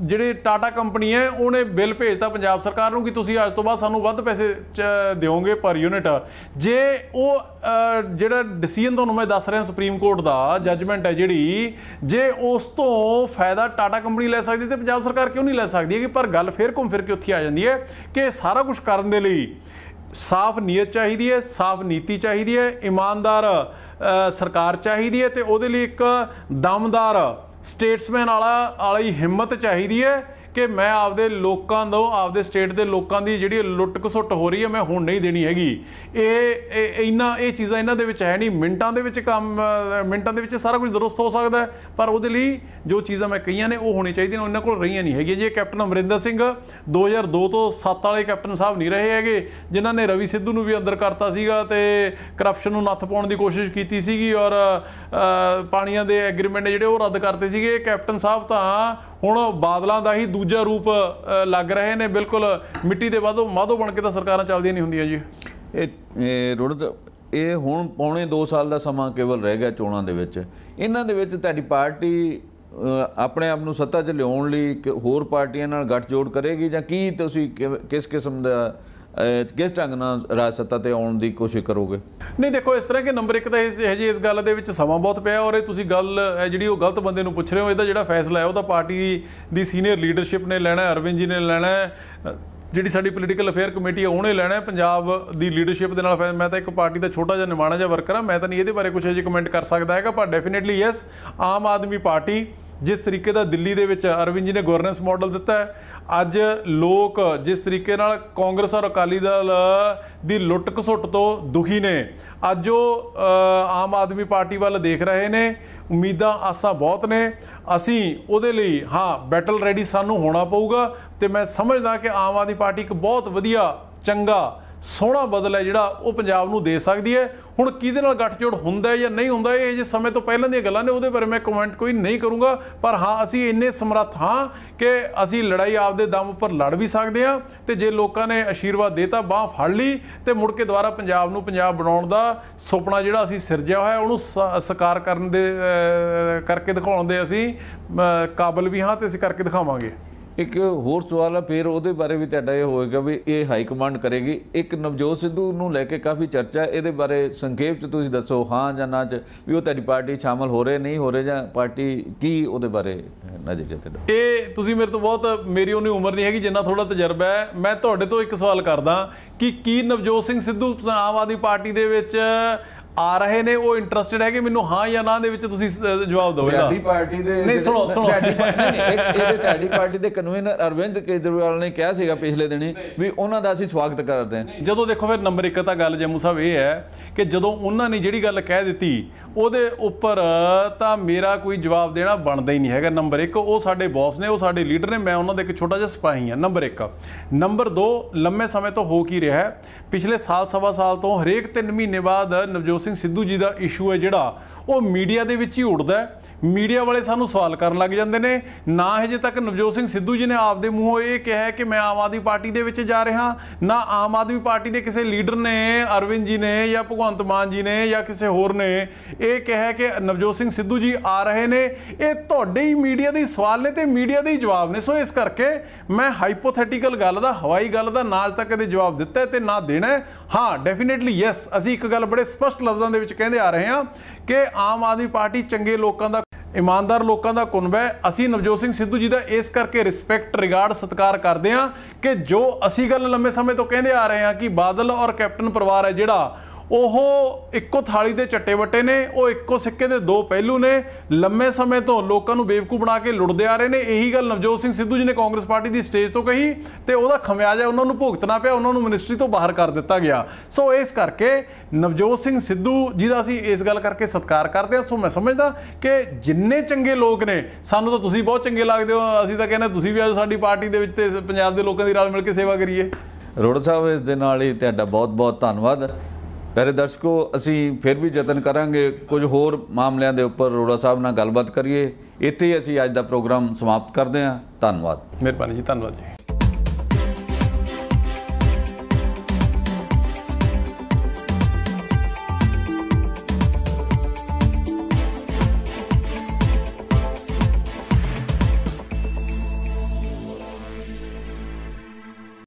ਜਿਹੜੀ ਟਾਟਾ ਕੰਪਨੀ ਹੈ ਉਹਨੇ ਬਿੱਲ ਭੇਜਤਾ ਪੰਜਾਬ ਸਰਕਾਰ ਨੂੰ ਕਿ ਤੁਸੀਂ ਅੱਜ ਤੋਂ ਬਾਅਦ ਸਾਨੂੰ ਵੱਧ ਪੈਸੇ ਦਿਓਗੇ ਪਰ ਯੂਨਿਟ। ਜੇ ਉਹ ਜਿਹੜਾ ਡਿਸੀਜਨ ਤੁਹਾਨੂੰ ਮੈਂ ਦੱਸ ਰਿਹਾ ਸੁਪਰੀਮ ਕੋਰਟ ਦਾ ਜੱਜਮੈਂਟ ਹੈ ਜਿਹੜੀ, ਜੇ ਉਸ ਤੋਂ ਫਾਇਦਾ ਟਾਟਾ ਕੰਪਨੀ ਲੈ ਸਕਦੀ ਤੇ ਪੰਜਾਬ ਸਰਕਾਰ ਕਿਉਂ ਨਹੀਂ ਲੈ ਸਕਦੀ ਹੈ। ਪਰ ਗੱਲ ਫਿਰ ਘੁੰਮ ਫਿਰ ਕੇ ਉੱਥੇ ਆ ਜਾਂਦੀ ਹੈ ਕਿ ਸਾਰਾ ਕੁਝ ਕਰਨ ਦੇ ਲਈ ਸਾਫ਼ ਨੀਅਤ ਚਾਹੀਦੀ ਹੈ, ਸਾਫ਼ ਨੀਤੀ ਚਾਹੀਦੀ ਹੈ, ਇਮਾਨਦਾਰ ਸਰਕਾਰ ਚਾਹੀਦੀ ਹੈ ਤੇ ਉਹਦੇ ਲਈ ਇੱਕ ਦਮਦਾਰ ਸਟੇਟਸਮੈਨ ਵਾਲੀ ਹਿੰਮਤ ਚਾਹੀਦੀ ਹੈ कि मैं आपदे लोकां दो आपदे स्टेट के लोगों की जिहड़ी लुੱਟ घसुੱਟ हो रही है मैं हुण नहीं देनी हैगी। ये चीज़ां इन्हां दे विच है नहीं, मिंटां दे विच काम मिंटां दे विच सारा कुछ दुरुस्त हो सकता है, पर उहदे लई जो चीज़ां मैं कहीआं ने वो होनी चाहिए इन्हां कोल रहीआं नहीं हैगियां। जे कैप्टन अमरिंदर सिंह 2002 तो 7 वाले कैप्टन साहब नहीं रहे हैगे जिन्हां ने रवि सिद्धू नूं भी अंदर करता सीगा ते करप्शन नूं नत्थ पाउण दी कोशिश कीती सीगी और पाणीਆਂ ਦੇ एग्रीमेंट ਜਿਹੜੇ ਉਹ ਰੱਦ करते ਸੀਗੇ। कैप्टन साहब ਤਾਂ ਹੁਣ ਬਾਦਲਾਂ ਦਾ ਹੀ ਦੂਜਾ ਰੂਪ ਲੱਗ ਰਹੇ ਨੇ, ਬਿਲਕੁਲ ਮਿੱਟੀ ਦੇ ਮਾਧੋ ਬਣ ਕੇ ਤਾਂ ਸਰਕਾਰਾਂ ਚੱਲਦੀਆਂ ਨਹੀਂ ਹੁੰਦੀਆਂ ਜੀ। ਇਹ ਰੁੜਤ ਇਹ ਹੁਣ ਪੌਣੇ 2 ਸਾਲ ਦਾ ਸਮਾਂ ਕੇਵਲ ਰਹਿ ਗਿਆ ਚੋਣਾਂ ਦੇ ਵਿੱਚ। ਇਹਨਾਂ ਦੇ ਵਿੱਚ ਤੁਹਾਡੀ ਪਾਰਟੀ ਆਪਣੇ ਆਪ ਨੂੰ ਸੱਤਾ 'ਚ ਲਿਆਉਣ ਲਈ ਹੋਰ ਪਾਰਟੀਆਂ ਨਾਲ ਗੱਠਜੋੜ ਕਰੇਗੀ ਜਾਂ ਕੀ ਤੁਸੀਂ ਕਿਸ ਕਿਸਮ ਦਾ किस ढंग नाल राज सत्ता ते आउण दी कोशिश करोगे? नहीं देखो इस तरह के नंबर एक तो है जी इस गल दे समा बहुत पिया और तुसीं गल है जिहड़ी वो गलत बंदे नूं पुछ रहे हो। इहदा जिहड़ा फैसला है वो पार्टी दी सीनियर लीडरशिप ने लैना, अरविंद जी ने लैना, जिहड़ी साडी पोलीटिकल अफेयर कमेटी है उहने लैना, पंजाब दी लीडरशिप दे नाल। मैं तो एक पार्टी का छोटा जिहा निमाणा जिहा वर्कर हाँ, मैं तो नहीं इहदे बारे कुछ अजे कमेंट कर सकदा हैगा, पर डेफिनेटली यस आम आदमी पार्टी जिस तरीके का दिल्ली दे विच अरविंद जी ने गवर्नेंस मॉडल दिता है, अज लोग जिस तरीके नाल कांग्रेस और अकाली दल दी लुੱਟ घसੁੱਟ तो दुखी ने, अज वो आम आदमी पार्टी वाल देख रहे ने, उम्मीदां आसां बहुत ने। असीं उहदे लई हाँ बैटल रेडी सानू होना पऊगा ते मैं समझदा कि आम आदमी पार्टी एक बहुत वधिया चंगा सोहना बदल है जिहड़ा वो पंजाब नूं दे सकदी है। हुण किहदे नाल गठजोड़ हुंदा है या नहीं हुंदा ये जे समय तो पहलां दी गल्लां ने, उहदे बारे मैं कमेंट कोई नहीं करूँगा, पर हाँ असीं इन्ने समर्थ हाँ कि असीं लड़ाई आपदे दम उपर लड़ भी सकदे हां ते जे लोकां ने आशीर्वाद देता बांह फड़ लई ते मुड़ के दुबारा पंजाब नूं पंजाब बनाउण दा सुपना जिहड़ा असीं सिरजिआ होया उहनूं साकार करन दे करके दिखाउण दे असीं काबिल भी हाँ ते असीं करके दिखावांगे। एक होर सवाल है फिर ਉਹਦੇ ਬਾਰੇ ਵੀ ਤੁਹਾਡਾ ਇਹ ਹੋਏਗਾ ਵੀ ਇਹ ਹਾਈ ਕਮਾਂਡ ਕਰੇਗੀ। ਇੱਕ ਨਵਜੋਤ ਸਿੱਧੂ ਨੂੰ ਲੈ ਕੇ ਕਾਫੀ ਚਰਚਾ, ਇਹਦੇ ਬਾਰੇ ਸੰਖੇਪ 'ਚ ਤੁਸੀਂ ਦੱਸੋ ਹਾਂ ਜਾਂ ਨਾ 'ਚ ਵੀ ਉਹ ਤੁਹਾਡੀ ਪਾਰਟੀ ਸ਼ਾਮਲ ਹੋ ਰਹੇ ਨਹੀਂ ਹੋ ਰਹੇ ਜਾਂ ਪਾਰਟੀ ਕੀ ਉਹਦੇ ਬਾਰੇ ਨਜ਼ਰੀਆ ਤੁਹਾਡਾ? ਇਹ ਤੁਸੀਂ ਮੇਰੇ ਤੋਂ ਬਹੁਤ ਮੇਰੀ ਉਨੀ ਉਮਰ ਨਹੀਂ ਹੈਗੀ ਜਿੰਨਾ ਥੋੜਾ ਤਜਰਬਾ ਹੈ। ਮੈਂ ਤੁਹਾਡੇ ਤੋਂ ਇੱਕ ਸਵਾਲ ਕਰਦਾ ਕਿ ਕੀ ਨਵਜੋਤ ਸਿੰਘ ਸਿੱਧੂ ਆਮ ਆਦਮੀ ਪਾਰਟੀ ਦੇ ਵਿੱਚ आ रहे ने, वो इंटरस्टेड है कि मैनू हाँ या ना दे विच तुसीं जवाब दो। ਤੁਹਾਡੀ ਪਾਰਟੀ ਦੇ नहीं सुनो ਤੁਹਾਡੀ ਪਾਰਟੀ ਦੇ ਕਨਵੀਨਰ ਅਰਵਿੰਦ ਕੇਜਰੀਵਾਲ ਨੇ ਕਿਹਾ ਸੀਗਾ ਪਿਛਲੇ ਦਿਨੀ ਵੀ ਉਹਨਾਂ ਦਾ ਅਸੀਂ ਸਵਾਗਤ ਕਰਦੇ ਹਾਂ। ਜਦੋਂ ਦੇਖੋ ਫਿਰ ਨੰਬਰ 1 ਤਾਂ ਗੱਲ ਜੰਮੂ ਸਾਹਿਬ ਇਹ ਹੈ ਕਿ ਜਦੋਂ ਉਹਨਾਂ ਨੇ ਜਿਹੜੀ ਗੱਲ ਕਹਿ ਦਿੱਤੀ ਉਹਦੇ ਉੱਪਰ ਤਾਂ ਮੇਰਾ ਕੋਈ ਜਵਾਬ ਦੇਣਾ ਬਣਦਾ ਹੀ ਨਹੀਂ ਹੈਗਾ। ਨੰਬਰ 1 ਉਹ ਸਾਡੇ ਬੌਸ ਨੇ, ਉਹ ਸਾਡੇ ਲੀਡਰ ਨੇ, ਮੈਂ ਉਹਨਾਂ ਦਾ ਇੱਕ ਛੋਟਾ ਜਿਹਾ ਸਿਪਾਹੀ ਹਾਂ। ਨੰਬਰ 1 ਨੰਬਰ 2 ਲੰਮੇ ਸਮੇਂ ਤੋਂ ਹੋ ਕੀ ਰਿਹਾ, ਪਿਛਲੇ ਸਾਲ ਸਵਾ ਸਾਲ ਤੋਂ ਹਰੇਕ 3 ਮਹੀਨੇ ਬਾਅਦ ਨਵਜੋਤ ਸਿੰਘ ਸਿੱਧੂ जी का इशू है जिहड़ा ਉਹ ਮੀਡੀਆ ਦੇ ਵਿੱਚ ਹੀ ਉੱਡਦਾ ਹੈ। ਮੀਡੀਆ ਵਾਲੇ ਸਾਨੂੰ ਸਵਾਲ ਕਰਨ ਲੱਗ ਜਾਂਦੇ ਨੇ। ਨਾ ਹਜੇ ਤੱਕ ਨਵਜੋਤ ਸਿੰਘ ਸਿੱਧੂ ਜੀ ਨੇ ਆਪਦੇ ਮੂੰਹੋਂ ਇਹ ਕਿਹਾ ਕਿ ਮੈਂ ਆਮ ਆਦਮੀ ਪਾਰਟੀ ਦੇ ਵਿੱਚ ਜਾ ਰਿਹਾ, ਨਾ ਆਮ ਆਦਮੀ ਪਾਰਟੀ ਦੇ ਕਿਸੇ ਲੀਡਰ ਨੇ, ਅਰਵਿੰਦ ਜੀ ਨੇ ਜਾਂ ਭਗਵੰਤ ਮਾਨ ਜੀ ਨੇ ਜਾਂ ਕਿਸੇ ਹੋਰ ਨੇ ਇਹ ਕਿਹਾ ਕਿ ਨਵਜੋਤ ਸਿੰਘ ਸਿੱਧੂ ਜੀ ਆ ਰਹੇ ਨੇ। ਇਹ ਤੁਹਾਡੇ ਹੀ ਮੀਡੀਆ ਦੇ ਸਵਾਲ ਨੇ ਤੇ ਮੀਡੀਆ ਦੇ ਹੀ ਜਵਾਬ ਨੇ। ਸੋ ਇਸ ਕਰਕੇ ਮੈਂ ਹਾਈਪੋਥੈਟੀਕਲ ਗੱਲ ਦਾ, ਹਵਾਈ ਗੱਲ ਦਾ ਨਾ ਅੱਜ ਤੱਕ ਕਦੇ ਜਵਾਬ ਦਿੱਤਾ ਤੇ ਨਾ ਦੇਣਾ। हाँ डेफिनेटली यस ਅਸੀਂ ਇੱਕ ਗੱਲ ਬੜੇ ਸਪਸ਼ਟ ਲਫ਼ਜ਼ਾਂ ਦੇ ਵਿੱਚ ਕਹਿੰਦੇ ਆ ਰਹੇ ਹਾਂ ਕਿ ਆਮ ਆਦਮੀ ਪਾਰਟੀ ਚੰਗੇ ਲੋਕਾਂ ਦਾ, ईमानदार लोगों का कुनबा है। असी नवजोत सिंह सिद्धू जी का इस करके रिस्पैक्ट रिगार्ड सत्कार करते हैं कि जो असी गल लंबे समय तो कहते आ रहे हैं कि बादल और कैप्टन परिवार है जिहड़ा ਉਹ ਇੱਕੋ ਥਾਲੀ ਦੇ ਚੱਟੇ ਵੱਟੇ ਨੇ, ਉਹ ਇੱਕੋ ਸਿੱਕੇ ਦੇ ਦੋ ਪਹਿਲੂ ਨੇ। ਲੰਮੇ ਸਮੇਂ ਤੋਂ ਲੋਕਾਂ ਨੂੰ ਬੇਵਕੂਫ ਬਣਾ ਕੇ ਲੁੱਟਦੇ ਆ ਰਹੇ ਨੇ। ਇਹੀ ਗੱਲ ਨਵਜੋਤ ਸਿੰਘ ਸਿੱਧੂ ਜੀ ਨੇ ਕਾਂਗਰਸ ਪਾਰਟੀ ਦੀ ਸਟੇਜ ਤੋਂ ਕਹੀ ਤੇ ਉਹਦਾ ਖਮਿਆਜਾ ਉਹਨਾਂ ਨੂੰ ਭੁਗਤਣਾ ਪਿਆ, ਉਹਨਾਂ ਨੂੰ ਮਿਨਿਸਟਰੀ ਤੋਂ ਬਾਹਰ ਕਰ ਦਿੱਤਾ ਗਿਆ। ਸੋ ਇਸ ਕਰਕੇ ਨਵਜੋਤ ਸਿੰਘ ਸਿੱਧੂ ਜੀ ਦਾ ਅਸੀਂ ਇਸ ਗੱਲ ਕਰਕੇ ਸਤਿਕਾਰ ਕਰਦੇ ਹਾਂ। ਸੋ ਮੈਂ ਸਮਝਦਾ ਕਿ ਜਿੰਨੇ ਚੰਗੇ ਲੋਕ ਨੇ, ਸਾਨੂੰ ਤਾਂ ਤੁਸੀਂ ਬਹੁਤ ਚੰਗੇ ਲੱਗਦੇ ਹੋ, ਅਸੀਂ ਤਾਂ ਕਹਿੰਦੇ ਤੁਸੀਂ ਵੀ ਆਜੋ ਸਾਡੀ ਪਾਰਟੀ ਦੇ ਵਿੱਚ ਤੇ ਪੰਜਾਬ ਦੇ ਲੋਕਾਂ ਦੀ ਰਲ ਮਿਲ ਕੇ ਸੇਵਾ ਕਰੀਏ। ਰੋੜਾ ਸਾਹਿਬ ਇਸ ਦੇ ਨਾਲ ਹੀ ਤੁਹਾਡਾ ਬਹੁਤ ਬਹੁਤ ਧੰਨਵਾਦ। प्यारे दर्शकों, असी फिर भी यतन करांगे कुछ होर मामलों के उपर रोड़ा साहब नाल गलबात करिए। इत्थे ही असी अज दा प्रोग्राम समाप्त करते हैं। धन्यवाद। मेहरबानी जी, धन्यवाद जी।